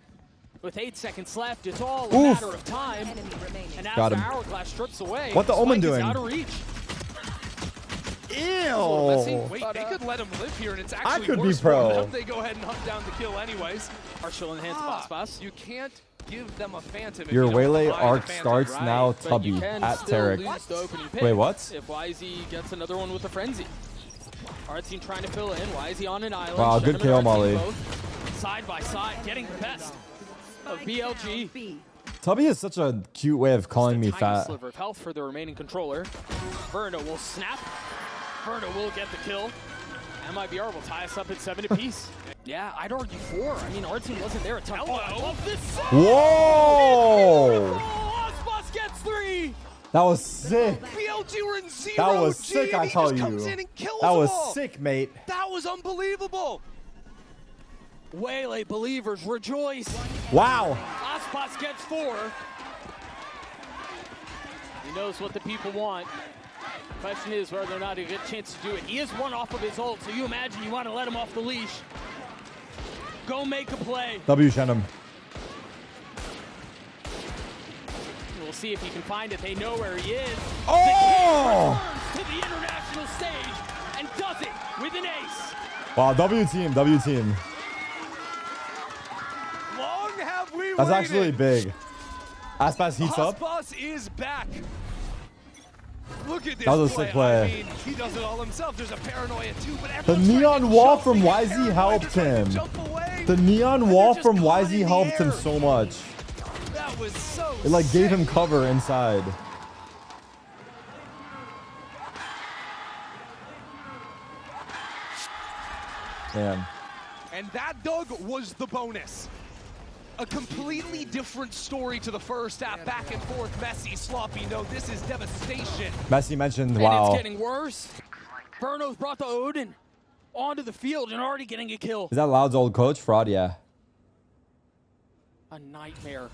With 8 seconds left, it's all a matter of time. And as the hourglass strips away, what the Omen doing? Out of reach. Ew. Wait, they could let him live here, and it's actually I could worse be pro. for them. They go ahead and hunt down the kill anyways. Marshall in the hands of ASPAS. You can't give them a phantom. Your if you Waylay don't arc provide a starts phantom. now, But you Tubby can at still Tarik. lose the opening pick Wait, what? if YZ gets another one with a frenzy. Artsen trying to fill in. YZ on an island. Wow, good Shenum kill, and Artsen Molly. both Side by side, getting the best of BLG. Tubby is such a cute way of calling me Tiny fat. sliver of health for the remaining controller. Verno will snap. Verno will get the kill. MIBR will tie us up at 7 apiece. Yeah, I'd argue 4. I mean, Artsen wasn't there a ton. Oh, I love this set. Whoa! ASPAS gets 3. That was sick. BLG were in 0. That was sick, I tell you. That was sick, mate. That was unbelievable. Waylay believers rejoice. Wow. ASPAS gets 4. He knows what the people want. Question is whether or not he'll get a chance to do it. He is 1 off of his ult, so you imagine you want to let him off the leash. Go make a play. W Shenum. We'll see if he can find it. They know where he is. Oh! The king returns to the international stage and does it with an ace. Wow, W team, W team. Long have we That's waited. actually big. ASPAS heats up. ASPAS is back. Look at this. That was a sick play. I mean, he does it all himself. There's a paranoia too, but The everyone's trying neon to wall jump. from They get YZ paranoid, helped they're trying to him. jump away, The neon and wall they're from just caught YZ in the helped him air. so much. That was so It like gave him sick. cover inside. Man. And that, Doug, was the bonus. A completely different story to the first half. Back and forth, messy, sloppy. No, this is devastation. Messi mentioned, And wow. it's getting worse. Verno's brought the Odin onto the field and already getting a kill. Is that Loud's old coach? Fraud, yeah. A nightmare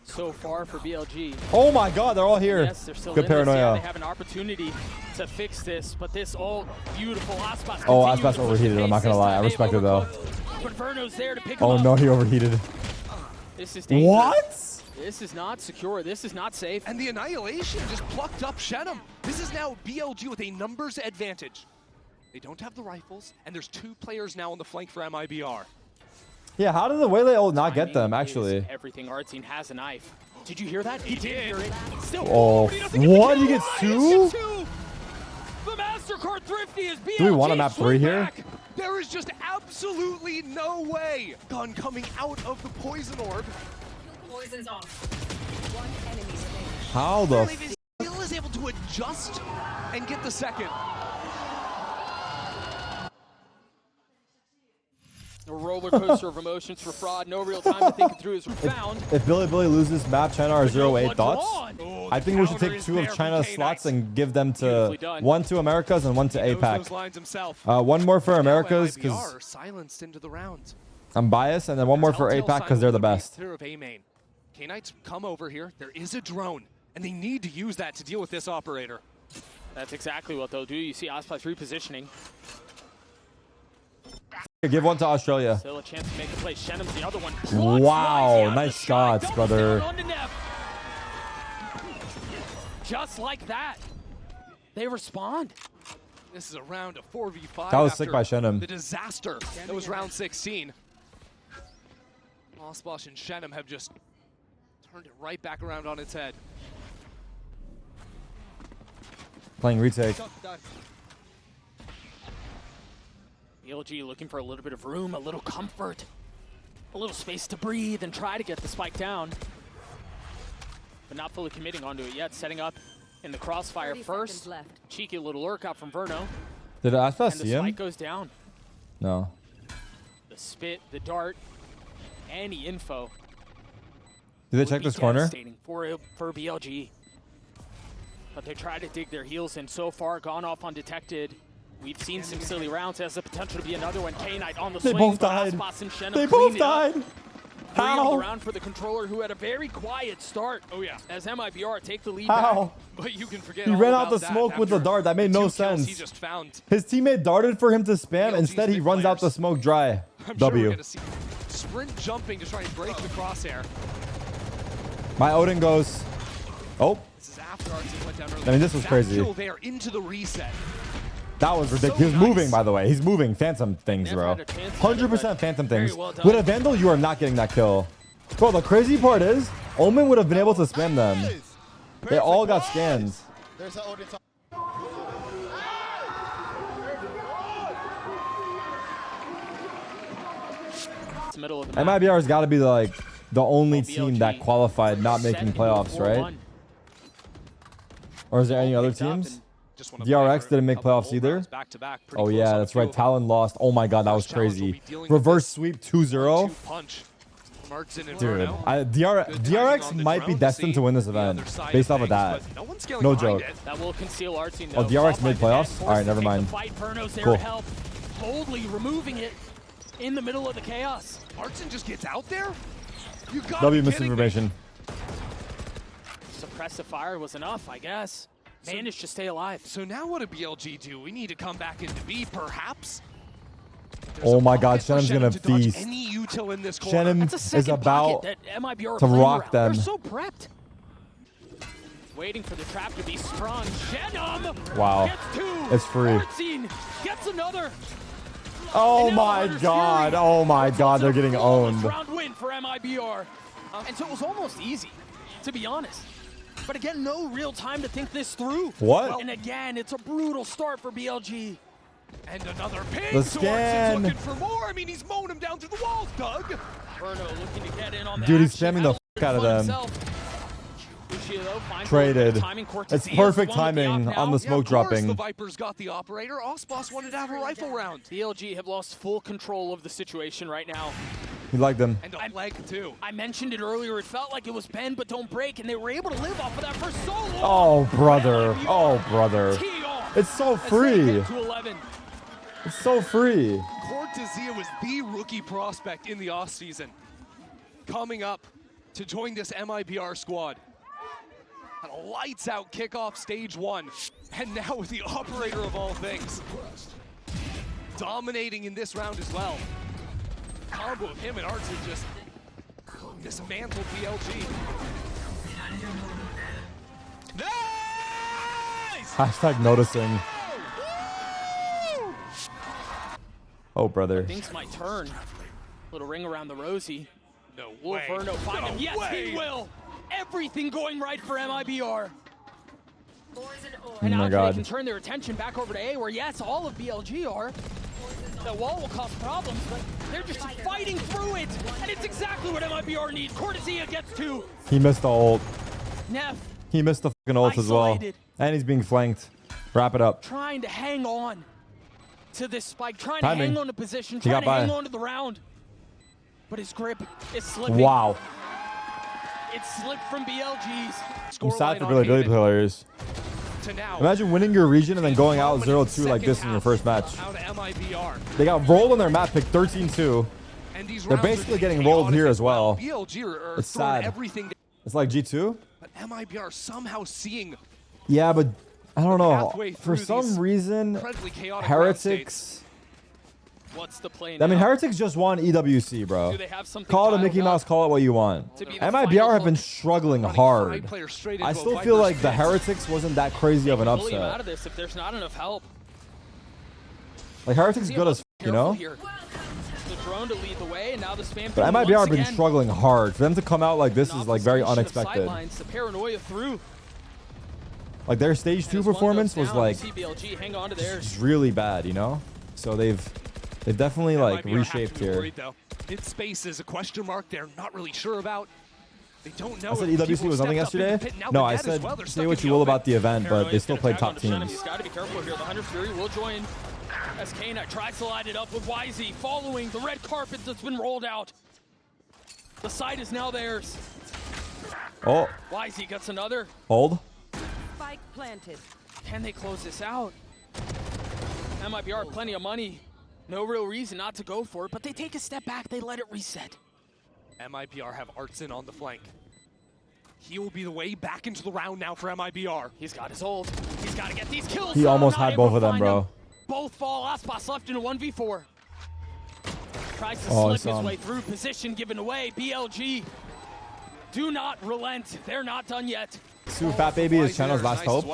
so far for BLG. Oh my god, they're all here. Yes, they're still Good in this. Yeah, paranoia. they have an opportunity to fix this, but this all beautiful ASPAS. Oh, continues ASPAS to push overheated, the I'm not pace gonna this lie, I time. respect They've it, though. overcooked, But Verno's there to pick him Oh up. no, he overheated. This is dangerous. What? This is not secure. This is not safe. And the Annihilation just plucked up Shenum. This is now BLG with a numbers advantage. They don't have the rifles, and there's 2 players now on the flank for MIBR. Yeah, how did the Waylay ult not get them, Timing actually? is everything. Artsen has a knife. Did you hear that? He did hear it. Still, Oh, but he doesn't get the what? kill. He gets Elias 2? gets 2. The MasterCard Thrifty is BLG. Do we want a map 3 here? back. There is just absolutely no way. Gun coming out of the poison orb. Poison's off. One enemy remaining. How the Levis still is able to adjust and get the second. A roller coaster of emotions for Fraud. No real time to think it through is found. If Billy loses map, China are 0-8 What's thoughts? on? Oh, I the think we should counter take is 2 of there China's from slots K-Nice. and give them to Beautifully done. 1 to Americas and 1 to He knows those APAC. lines himself. 1 more for Now Americas MIBR because are silenced into the round. I'm biased, and then 1 more for Telltale APAC because they're the Simon will be best. clear of A main. K-Knights come over here. There is a drone, and they need to use that to deal with this operator. That's exactly what they'll do. You see ASPAS repositioning. Give one to Australia. Still a chance to make a play. Shenum's the other one. Wow, nice shots, brother. Just like that, they respond. This is a round of 4v5. That was sick by Shenum. The disaster that was round 16. ASPAS and Shenum have just turned it right back around on its head. Playing retake. BLG looking for a little bit of room, a little comfort, a little space to breathe and try to get the spike down. But not fully committing onto it yet. Setting up in the crossfire first. Cheeky little lurk out from Verno. Did ASPAS And see the him? spike goes down. No. The spit, the dart, any info. Did they check this corner? For BLG. But they try to dig their heels in. So far, gone off undetected. We've seen some silly rounds. Has the potential to be another one. K-Knight on the swing. They both died. They both died. How? Around for the controller, who had a very quiet start. Oh yeah, as MIBR take the lead How? back. But you can forget. He ran out the smoke with the dart. That made no sense. He just found. His teammate darted for him to spam. Instead, he runs out the smoke dry. W. Sure sprint jumping to try and break the crosshair. My Odin goes. Oh. This is after Artsy went down early. I mean, this was crazy. Kill there into the reset. That was ridiculous. He was moving, by the way. He's moving. Phantom things, bro. 100% phantom things. With a Vandal, you are not getting that kill. Bro, the crazy part is, Omen would have been able to spam them. They all got scans. MIBR's got to be like the only team that qualified not making playoffs, right? Or is there any other teams? DRX didn't make playoffs either. Oh yeah, that's right. Talon lost. Oh my god, that was crazy. Reverse sweep 2-0. Dude, DRX might be destined to win this event based off of that. No joke. That will conceal Artsy. Oh, DRX made playoffs? All right, never mind. Cool. Boldly removing it in the middle of the chaos. Artson just gets out there? You got W misinformation. Suppressive fire was enough, I guess. Managed to stay alive. So now what do BLG do? We need to come back into B, perhaps? Oh my god, Shenum's gonna feast. Shenum is about to rock them. They're so prepped. Waiting for the trap to be sprung. Shenum wow. Gets two. It's free. Artsy gets another. Oh my god. Oh my god, they're getting owned. Round win for MIBR. And so it was almost easy, to be honest. But again, no real time to think this through. What? And again, it's a brutal start for BLG. And another ping. The scan. Looking for more. I mean, he's mowing him down through the walls, Doug. Verno looking to get in on dude, he's spamming the f out of them. Traded. It's perfect timing on the smoke dropping. The Vipers got the operator. ASPAS wanted to have a rifle round. BLG have lost full control of the situation right now. You like them. And a leg too. I mentioned it earlier. It felt like it was bend but don't break, and they were able to live off of that for so long. Oh, brother. Oh, brother. It's so free. It's so free. Cortezia was the rookie prospect in the offseason. Coming up to join this MIBR squad. And a lights out kickoff stage one. And now with the operator of all things. Dominating in this round as well. Combo of him and Artsy just dismantled BLG. Nice! Hashtag noticing. Oh, brother. Things might turn. Little ring around the rosy. No Will way. Verno find him? Yes, he will. Everything going right for MIBR. And now they can turn their attention back over to A, where yes, all of BLG are. The wall will cause problems, but they're just fighting through it. And it's exactly what MIBR needs. Cortezia gets two. He missed the ult. Neff. He missed the fucking ult as well. And he's being flanked. Wrap it up. Trying to hang on to this spike. Trying to hang on to position. Trying to hang on to the round. But his grip is slipping. Wow. It slipped from BLG's. I'm sad for Billy players. Imagine winning your region and then going out 0-2 like this in your first match. They got rolled on their map pick 13-2. And these They're rounds are basically getting rolled here as well. BLG are It's throwing sad. everything. It's like G2. But MIBR somehow seeing Yeah, but I don't know. halfway For through some these reason, incredibly chaotic round states. Heretics. What's the play I now? mean, Heretics just won EWC, bro. Do they have something Call it a dialed Mickey up Mouse, call it what you want. to be the MIBR final have been hook? struggling Running hard. 5 players straight I into a still feel Viper's like the pit. Heretics wasn't that crazy of an Bully him out upset. of this if there's not enough help. Like, Heretics See, good as you know? here. The drone to lead the way, and now the spam. But through MIBR have once been again. struggling hard. For them to come out like this is like very Obfuscation of unexpected. sidelines, the paranoia through. Like their stage 2 As one performance goes was down, like you see BLG hang on to theirs. just really bad, you know? So they've definitely like MIBR have reshaped to be here. worried, though. Mid space is a question mark they're not really sure about. They don't know. I said if EWC people was nothing stepped up in the yesterday. pit. Now No, the I net as said well. They're say stuck what in you the will open. about the event, but Paranoia's they still gonna played tag top on the Shen. teams. He's got to be careful here. The Hunter Fury will join as Kana tries to line it up with YZ, following the red carpet that's been rolled out. The site is now theirs. Oh, YZ gets another. hold. Spike planted. Can they close this out? MIBR, plenty of money. No real reason not to go for it, but they take a step back. They let it reset. MIBR have Artson on the flank. He will be the way back into the round now for MIBR. He's got his ult. He's got to get these kills. He almost Not had able both to of them, find bro. Both fall. ASPAS left in a 1v4. Tries to Oh, I slip saw his him. way through. Position given away. BLG do not relent. They're not done yet. Sue Fat Baby is China's last hope. And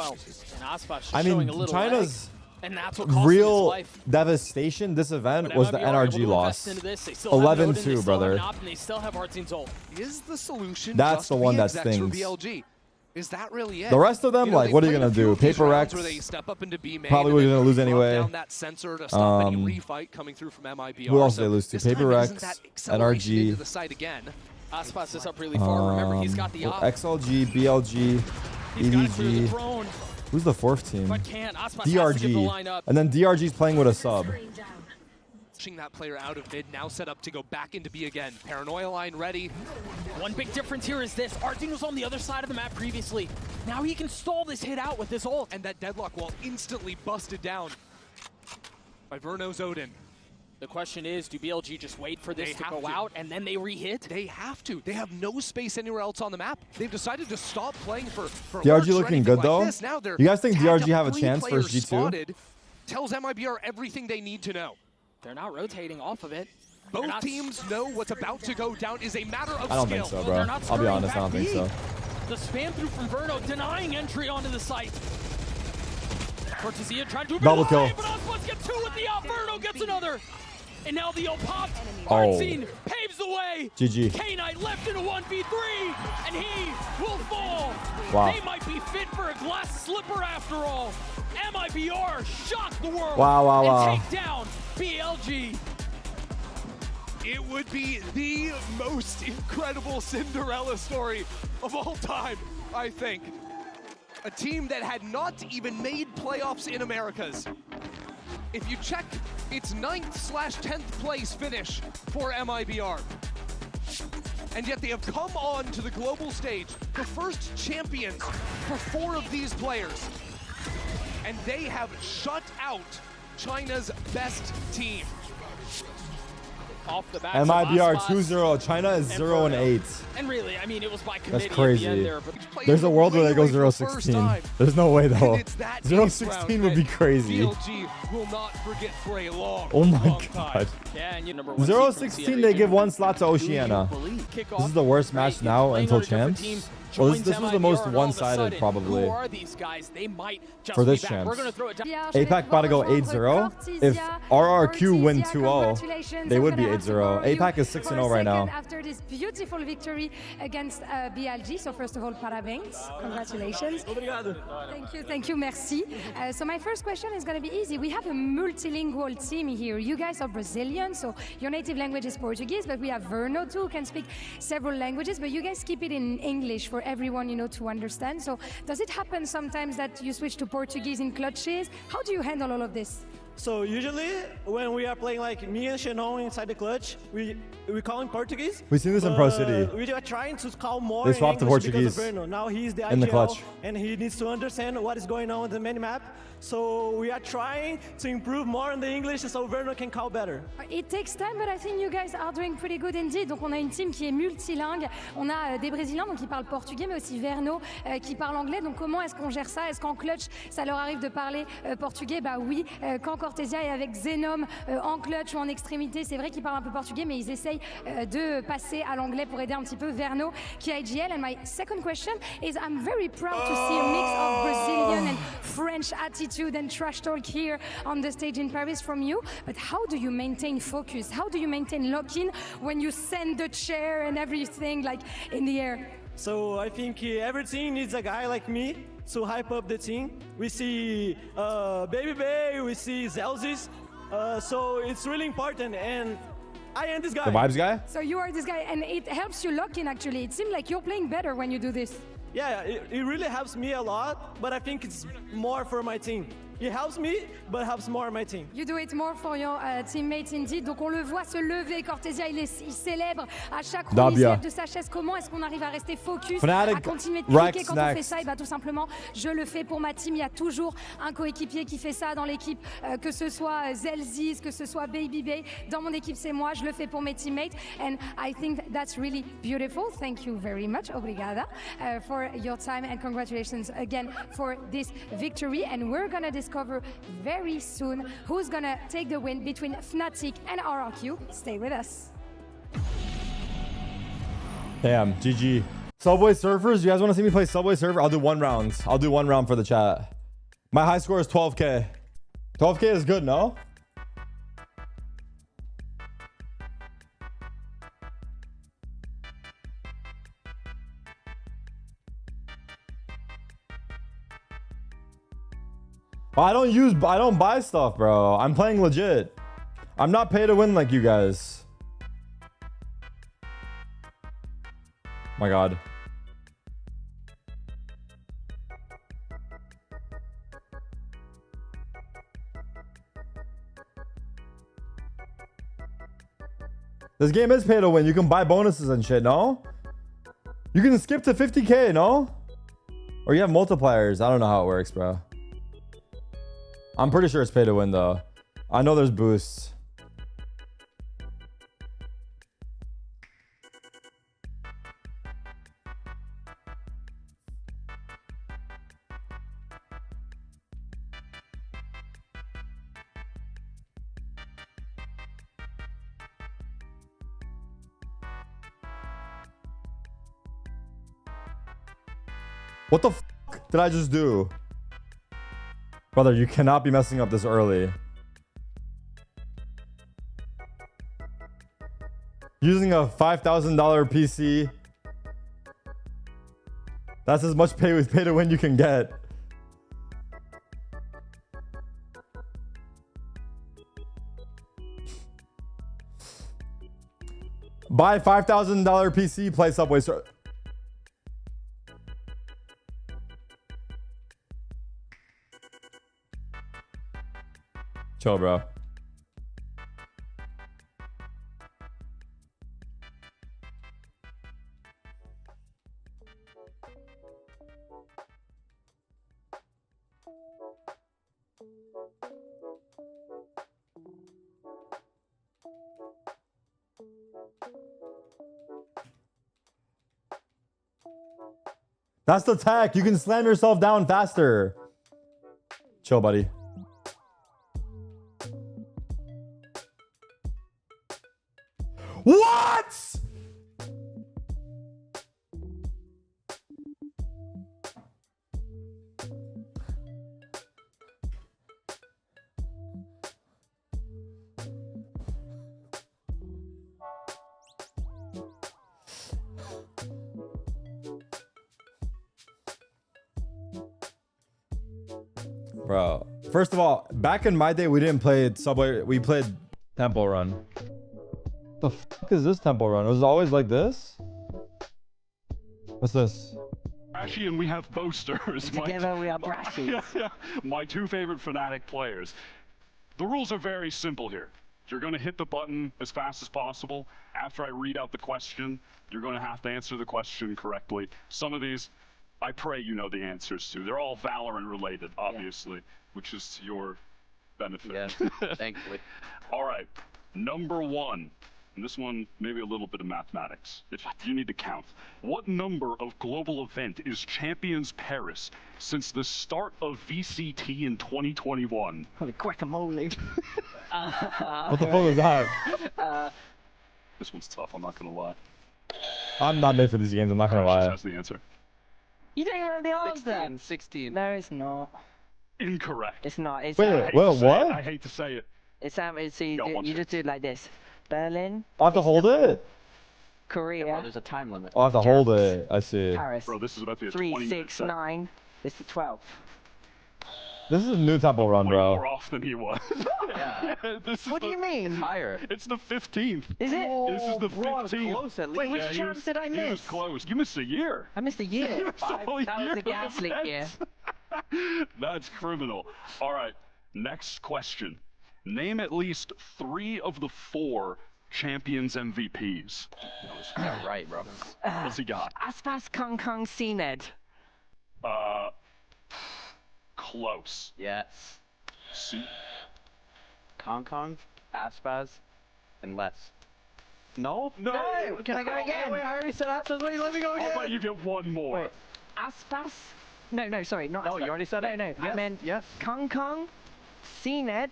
ASPAS just I showing mean, a little China's leg, and that's what cost him his real life. devastation this event But was the MIBR able NRG to loss. invest into this. They still have 11-2, Odin, they still have brother. Nop, and they still have Artzin's ult. Is the solution That's just the one that VXX for stings. BLG? Is that really it? The rest of them, like, they've what are you played gonna a few do? of these Paper rounds Rex? where they step up into B main Probably and were then gonna lose drop anyway. down that sensor to stop any refight coming through from MIBR. Who else So they lose to? this time Paper it Rex, isn't that acceleration NRG. into the site again. ASPAS is up really far. Remember, he's got the op. XLG, BLG, He's got to clear the EDG. drone, Who's the fourth team? but can't. ASPAS has to give the DRG. line up. And then DRG's playing with a sub. Pushing that player out of mid, now set up to go back into B again. Paranoia line ready. One big difference here is this. Artin was on the other side of the map previously. Now he can stall this hit out with this ult. And that deadlock wall instantly busted down by Verno's Odin. The question is, do BLG just wait for this They to have go to. out and then they re-hit? They have to. They have no space anywhere else on the map. They've decided to stop playing for DRG lurks or looking anything good, like though. this. Now they're You guys think tagged DRG up have a 3 chance players versus G2? spotted. Tells MIBR everything they need to know. They're not rotating off of it. Both teams know what's about to go down is a matter of I don't skill. think so, Well, bro. they're not I'll be scurrying honest, I don't back think so. B. The spam through from Verno, denying entry onto the site. Cortesia trying to Double kill. but ASPAS gets 2 with the out. Verno gets another. And now the ult popped. Oh. Artzin paves the way. GG. K-Knight left in a 1v3, and he will fall. Wow. They might be fit for a glass slipper after all. MIBR shock the world Wow. and take down BLG. It would be the most incredible Cinderella story of all time, I think. A team that had not even made playoffs in Americas. If you check, it's 9th/10th place finish for MIBR. And yet they have come on to the global stage, the first champions for 4 of these players. And they have shut out China's best team. Off the bat, MIBR ASPAS 2-0. China is 0-8. And really, I mean, it was by committee That's crazy. at the end there. But There's a world where they go Playing for the first 0-16. time. There's no way, though. And it's that 0-16 would be that crazy. BLG will not forget for a long, Oh my long god. time. yeah, and you number 1 seed from 0-16, CA they give region. 1 slot to Who you Oceania. believe? Kickoff, This is the worst match right? now Playing until on a different champs. team, Well, joins this was the MIBR, most and all of a one-sided, sudden, probably. Who are these guys? They might just For this be back. champs. We're going to throw it down. APAC about to go 8-0. If RRQ win 2-0, they would be 8-0. APAC is 6-0 right now. After this beautiful victory against BLG, so first of all, parabéns, congratulations. Thank you, merci. So my first question is going to be easy. We have a multilingual team here. You guys are Brazilian, so your native language is Portuguese, but we have Verno too, who can speak several languages, but you guys keep it in English for everyone, you know, to understand. So does it happen sometimes that you switch to Portuguese in clutches? How do you handle all of this? So usually when we are playing like me and Xenon inside the clutch, we call in Portuguese. We've seen this in Pro City. We are trying to call more They in swapped to English because Portuguese of Verno. Now he's the in the IGL clutch. and he needs to understand what is going on in the minimap. So we are trying to improve more in the English so Verno can call better. It takes time, but I think you guys are doing pretty good indeed. Donc on a une team qui est multilingue. On a des Brésiliens donc qui parlent portugais, mais aussi Verno qui parle anglais. Donc comment est-ce qu'on gère ça? Est-ce qu'en clutch, ça leur arrive de parler portugais? Bah oui, quand Cortesia est avec Zenom en clutch ou en extrémité, c'est vrai qu'ils parlent un peu portugais, mais ils essayent de passer à l'anglais pour aider un petit peu Verno qui a IGL. And my second question is, I'm very proud to see a mix of Brazilian and French attitude and trash talk here on the stage in Paris from you. But how do you maintain focus? How do you maintain lock-in when you send the chair and everything like in the air? So I think every team needs a guy like me to hype up the team. We see Baby Bay, we see Zelzis, so it's really important. And I am this guy. The vibes guy? So you are this guy, and it helps you lock in actually. It seems like you're playing better when you do this. Yeah, it really helps me a lot, but I think it's more for my team. It helps me, but helps more my team. You do it more for your teammates indeed. Donc on le voit se lever. Cortesia, il célèbre à chaque round. Il se lève de sa chaise. Comment est-ce qu'on arrive à rester focus, Fnatic, à continuer de cliquer quand next. on fait ça? Et bah tout simplement, je le fais pour ma team. Il y a toujours un coéquipier qui fait ça dans l'équipe, que ce soit Zelzis, que ce soit Baby Bay. Dans mon équipe, c'est moi. Je le fais pour mes teammates. And I think that's really beautiful. Thank you very much. Obrigada for your time and congratulations again for this victory. And we're gonna discover very soon who's gonna take the win between Fnatic and RRQ. Stay with us. Damn, GG. Subway Surfers, you guys want to see me play Subway Surfer? I'll do 1 round. I'll do 1 round for the chat. My high score is 12K. 12K is good, no? I don't buy stuff, bro. I'm playing legit. I'm not pay to win like you guys. My God. This game is pay to win. You can buy bonuses and shit, no? You can skip to 50K, no? Or you have multipliers. I don't know how it works, bro. I'm pretty sure it's pay to win though. I know there's boosts. What the f did I just do? Brother, you cannot be messing up this early. Using a $5,000 PC. That's as much pay to win you can get. Buy $5,000 PC, play Subway Surfer. Chill, bro. That's the tech. You can slam yourself down faster. Chill, buddy. What? Bro, first of all, back in my day, we didn't play Subway. We played Temple Run. The fuck is this Temple Run? Was it always like this? What's this? Brashy and we have boasters. Together we are Brashy. Yeah. My 2 favorite Fnatic players. The rules are very simple here. You're going to hit the button as fast as possible. After I read out the question, you're going to have to answer the question correctly. Some of these I pray you know the answers to. They're all Valorant related, obviously, which is to your benefit. Yes, thankfully. All right, number 1. And this one, maybe a little bit of mathematics. You need to count. What number of global event is Champions Paris since the start of VCT in 2021? Holy guacamole. What the fuck was that? This one's tough, I'm not going to lie. I'm not made for these games, I'm not gonna lie. That's the answer. You don't know the answer. 16. No, it's not. Incorrect. It's not. It's Wait, what? I hate to say it. It's you Got one just chance. do it like this. Berlin, I have to hold it? Korea, Well, there's a time limit. Oh, I have to hold it. I see. Paris. Bro, this is about to be a 3, 20 6, minute 9. This is 12. This is a new temple run, Way more bro. off than he was. Yeah. This is What do you mean? Higher. It's the 15th. Is it? This is the 15th. Close at least. Wait, which Yeah, champs did I He was miss? close. You missed a year. I missed a year. You missed a whole That year was the of gas leak year. events. That's criminal. All right, next question. Name at least 3 of the 4 Champions MVPs. Yeah, right, bro. What's he got? ASPAS, Kong Kong, CNED. Close. Yeah. See? Kong Kong, ASPAS, and less. No? No! Can I go again? Wait, I already said ASPAS. Wait, let me go again. I'll let you get one more. Wait. ASPAS? No, sorry, not No, ASPAS. you already said it. No, Yes, I meant yes. Kong Kong, CNED.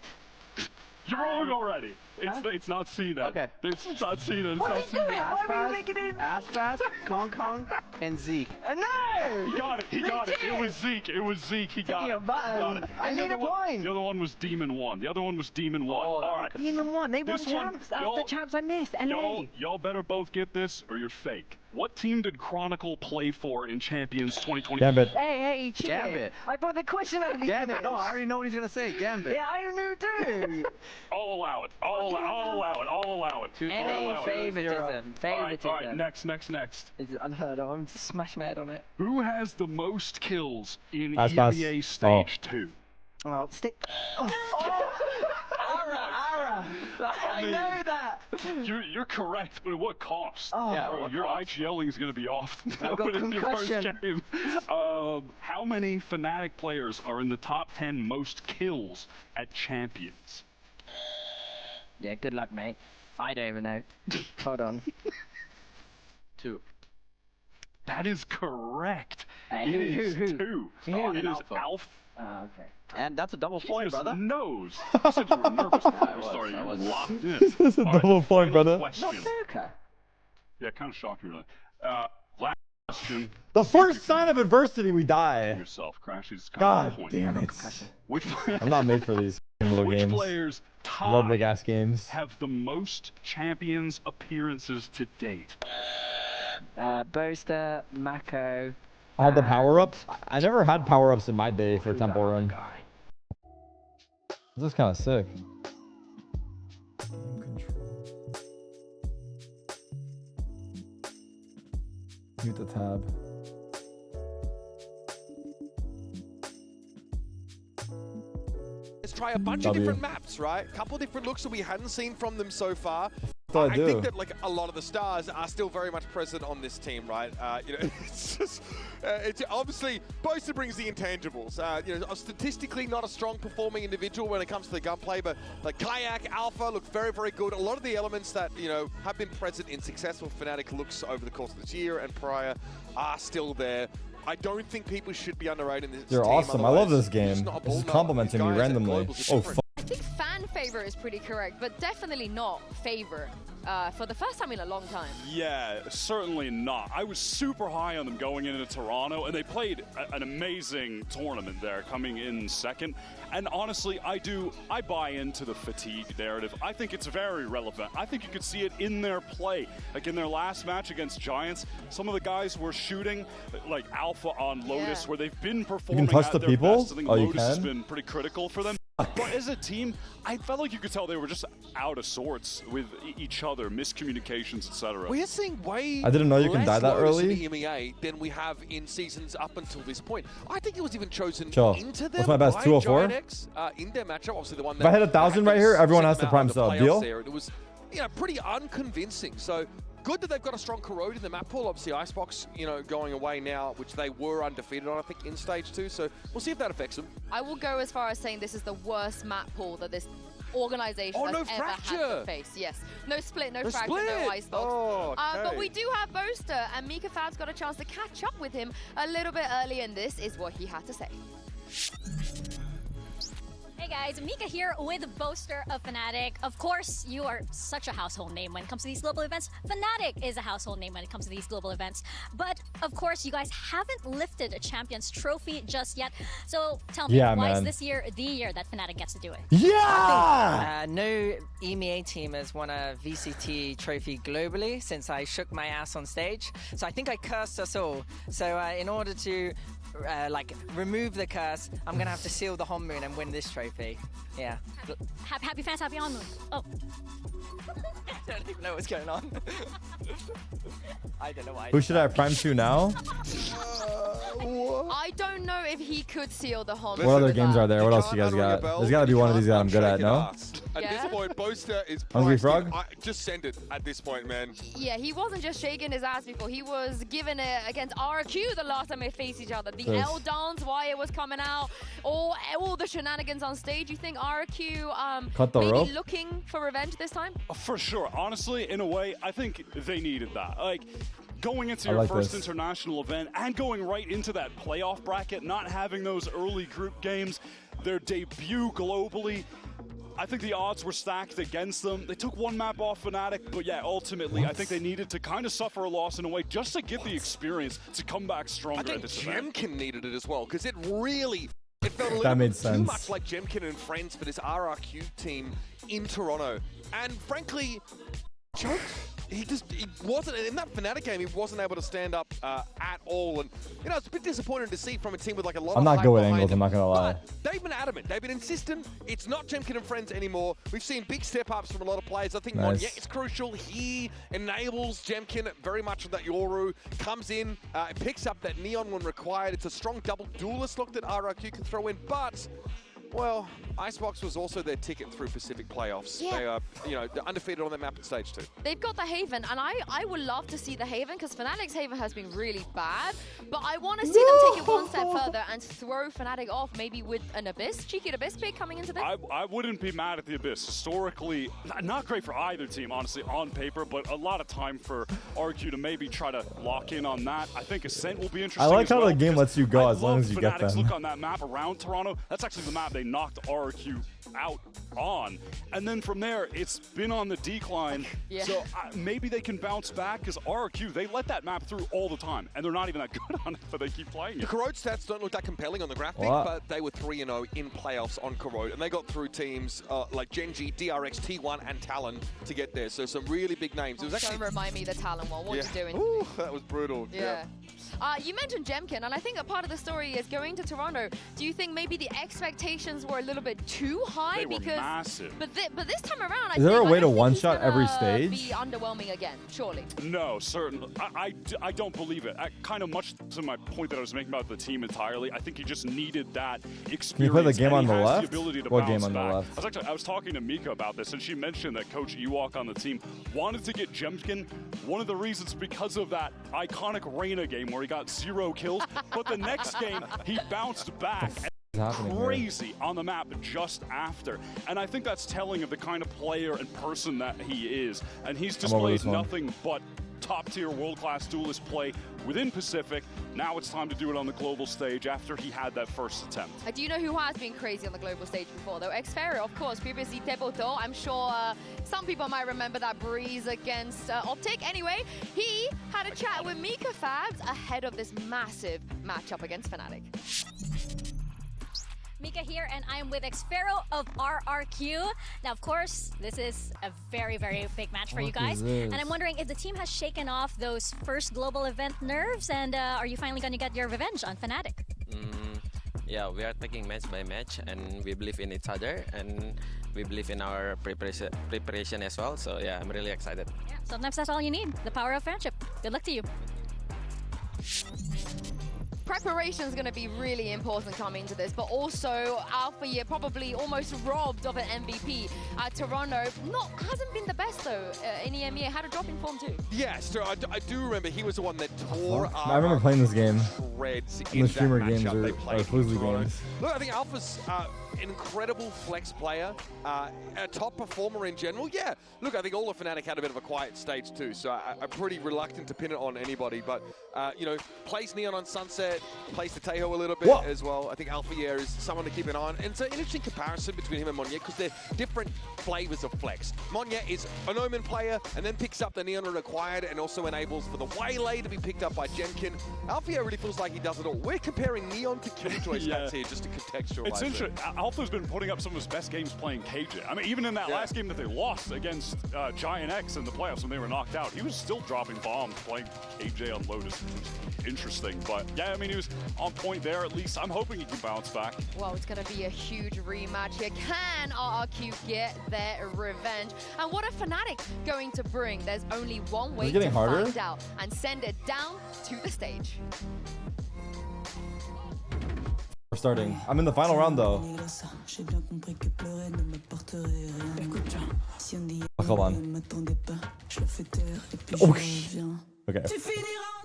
You're wrong already. It's not seen that. Okay. It's not seen that. It's What are not you seen doing? that. Why were you making it? ASPAS, Kong Kong, and Zeke. No! He got it. He got it. It was Zeke. It was Zeke. He got Your it. button. Got it. I And the need a other one- point. The other one was Demon 1. The other one was Demon 1. Oh, All right. Demon 1, they won This one, champs. That's y'all- the champs I missed. LA. Y'all better both get this or you're fake. What team did Chronicle play for in Champions 2020? Gambit. Hey, cheated. Gambit. I bought the question out of the Gambit. No, I already know what he's gonna say. Gambit. Yeah, I knew too. I'll allow it. I'll allow it. NA favoritism. All right, next. It's unheard of. I'm just smash mad on it. Who has the most kills in ASPAS. EMEA Stage 2? Oh, stick. Oh. Ara. I know that. You're correct, but at what cost? Oh. Yeah, Bro, what your cost? IGLing is going to be off. I've got in your first concussion. game. How many Fnatic players are in the top 10 most kills at Champions? Yeah, good luck, mate. I don't even know. Hold on. 2. That is correct. Hey, It is who? 2. Who? It is Alpha. Alpha. Oh, okay. And that's a double point, Jesus brother. knows. You said you were nervous. I was, Sorry, I you were was. locked in. This is a All right, double point, final brother. question. Not Suka. Yeah, kind of shocked me, really. Last question. The first sign of adversity, we die. Yourself, Crash. Is kind God of the point. damn it. Which, I'm not made for these little which games. players Love big tied ass games. have the most Champions appearances to date? Boaster, Mako. I had the power ups. I never had power ups in my day for Temple Run. This is kind of sick. Mute the tab. Let's try a bunch of different maps, right? A couple of different looks that we hadn't seen from them so far. I do. think that like a lot of the stars are still very much present on this team, right? You know, it's just, it's obviously Boaster brings the intangibles. You know, statistically not a strong performing individual when it comes to the gunplay, but like Kayak, Alpha look very, very good. A lot of the elements that, you know, have been present in successful Fnatic looks over the course of this year and prior are still there. I don't think people should be underrating this You're team, awesome. I love otherwise this game. it's not a This ball is knower. complimenting These me guys at randomly. globals are Oh, different. I think fan favor is pretty correct, but definitely not favor for the first time in a long time. Yeah, certainly not. I was super high on them going into Toronto, and they played an amazing tournament there, coming in second. And honestly, I buy into the fatigue narrative. I think it's very relevant. I think you could see it in their play. Like in their last match against Giants, some of the guys were shooting like Alpha on Lotus, where they've been performing touch at the their people? best. I think Oh, you Lotus has can? been pretty critical for them. But as a team, I felt like you could tell they were just out of sorts with each other, miscommunications, etc. We're seeing way I didn't know you can die less that Lotus in early. EMEA than we have in seasons up until this point. I think it was even chosen Chill. into them What's my best, by 204? Giant X, in their matchup. Obviously, the one If I hit 1,000 right here, everyone has to prime sub. Deal? There. It was, you know, pretty unconvincing. So good that they've got a strong Corrode in the map pool. Obviously, Icebox, you know, going away now, which they were undefeated on, I think, in Stage 2. So we'll see if that affects them. I will go as far as saying this is the worst map pool that this organization has ever fracture. had to face. Yes, no split, no fracture, split. no Icebox. Oh, okay. But we do have Boaster, and Mika Fab's got a chance to catch up with him a little bit early, and this is what he had to say. Hey guys, Mika here with Boaster of Fnatic. Of course, you are such a household name when it comes to these global events. Fnatic is a household name when it comes to these global events. But of course, you guys haven't lifted a Champions trophy just yet. So tell me, why is this year the year that Fnatic gets to do it? Yeah! No EMEA team has won a VCT trophy globally since I shook my ass on stage. So I think I cursed us all. So in order to like remove the curse, I'm gonna have to seal the home moon and win this trophy. Yeah. Happy fans, happy on moon. Oh. I don't even know what's going on. I don't know why. Who should I prime to now? I don't know if he could seal the home. What other games are there? What else you guys got? There's got to be one of these that I'm good at, no? At this point, Boaster is Hungry Frog? just send it at this point, man. Yeah, he wasn't just shaking his ass before. He was giving it against RQ the last time they faced each other. The L dance, why it was coming out, all the shenanigans on stage. You think RQ Cut the maybe rope? looking for revenge this time? For sure. Honestly, in a way, I think they needed that. Like, going into your first international event and going right into that playoff bracket, not having those early group games, their debut globally, I think the odds were stacked against them. They took one map off Fnatic, but yeah, ultimately, I think they needed to kind of suffer a loss in a way just to get the experience to come back stronger at this event. Jemkin needed it as well, because it really... It felt a little That made bit too sense. much like Jemkin and friends for this RRQ team in Toronto. And frankly, choked. He wasn't, in that Fnatic game, he wasn't able to stand up at all. And, you know, it's a bit disappointing to see from a team with like a lot I'm of not hype good with behind angles, him. I'm not going to lie. But they've been adamant. They've been insistent. It's not Jemkin and friends anymore. We've seen big step-ups from a lot of players. I think Monyet is crucial. He enables Jemkin very much with that Yoru. Comes in, picks up that Neon when required. It's a strong double duelist look that RRQ can throw in. But, well, Icebox was also their ticket through Pacific playoffs. Yeah. They are, you know, they're undefeated on that map at Stage 2. They've got the Haven, and I would love to see the Haven, because Fnatic's Haven has been really bad. But I want to see them take it one step further and throw Fnatic off, maybe with an Abyss, cheeky Abyss pick coming into this. I wouldn't be mad at the Abyss. Historically, not great for either team, honestly, on paper, but a lot of time for RQ to maybe try to lock in on that. I think Ascent will be interesting. I like how the game lets you go as long as you get Fnatic's them. look on that map around Toronto. That's actually the map they knocked RQ out on. And then from there, it's been on the decline. Yeah. So maybe they can bounce back, because RQ, they let that map through all the time, and they're not even that good on it, but they keep playing The it. Corrode stats don't look that compelling on the graphic, but they were 3-0 in playoffs on Corrode, and they got through teams like Genji, DRX, T1, and Talon to get there. So some really big names. It was actually... Don't remind me the Talon one. What are you doing? Ooh, that was brutal. Yeah. You mentioned Jemkin, and I think a part of the story is going to Toronto. Do you think maybe the expectations were a little bit too high? They were because massive. But this time around, Is there a way to think one-shot he's every gonna stage? Be underwhelming again, surely. No, certainly. I don't believe it. Kind of much to my point that I was making about the team entirely. I think he just needed that experience. Can you play the game and on he the has left? The ability to What bounce game on the back. left? I was talking to Mika about this, and she mentioned that Coach Ewok on the team wanted to get Jemkin. One of the reasons because of that iconic Reyna game where he got 0 kills, but the next game he bounced back. Crazy on the map just after, and I think that's telling of the kind of player and person that he is, and he's displayed nothing but top-tier world-class duelist play within Pacific. Now it's time to do it on the global stage after he had that first attempt. Do you know who has been crazy on the global stage before, though? Xferio, of course, previously Teboto. I'm sure some people might remember that breeze against Optic. Anyway, he had a chat with Mika Fabs ahead of this massive matchup against Fnatic. Mika here, and I am with Xferio of RRQ. Now, of course, this is a very, very big match for you guys. And I'm wondering if the team has shaken off those first global event nerves, and are you finally going to get your revenge on Fnatic? Yeah, we are taking match by match, and we believe in each other, and we believe in our preparation as well. So yeah, I'm really excited. Yeah, sometimes that's all you need, the power of friendship. Good luck to you. preparation is going to be really important coming into this, but also Alpha Year probably almost robbed of an MVP. Toronto hasn't been the best though in EMEA, had a drop in form too. Yes, I do remember he was the one that tore I remember playing this game shreds in the that streamer games matchup or they played Flusley in Toronto. games. Look, I think Alpha's an incredible flex player, a top performer in general. Yeah, look, I think all of Fnatic had a bit of a quiet stage too, so I'm pretty reluctant to pin it on anybody, but you know, plays Neon on Sunset, plays Tatejo a little bit as well. I think Alpha Year is someone to keep an eye on, and it's an interesting comparison between him and Monye because they're different flavors of flex. Monye is an Omen player and then picks up the Neon when required and also enables for the Waylay to be picked up by Jenkin. Alpha Year really feels like he does it all. We're comparing Neon to Killjoy stats here just to contextualize It's interesting. Alpha's been putting up some of his best games playing KJ. I mean, even in that last game that they lost against Giant X in the playoffs when they were knocked out, he was still dropping bombs playing KJ on Lotus, which was interesting. But yeah, I mean, he was on point there at least. I'm hoping he can bounce back. Well, it's going to be a huge rematch here. Can RRQ get their revenge? And what are Fnatic going to bring? There's only one way to find out and send it down to the stage. We're starting. I'm in the final round though. Oh, come on. Okay.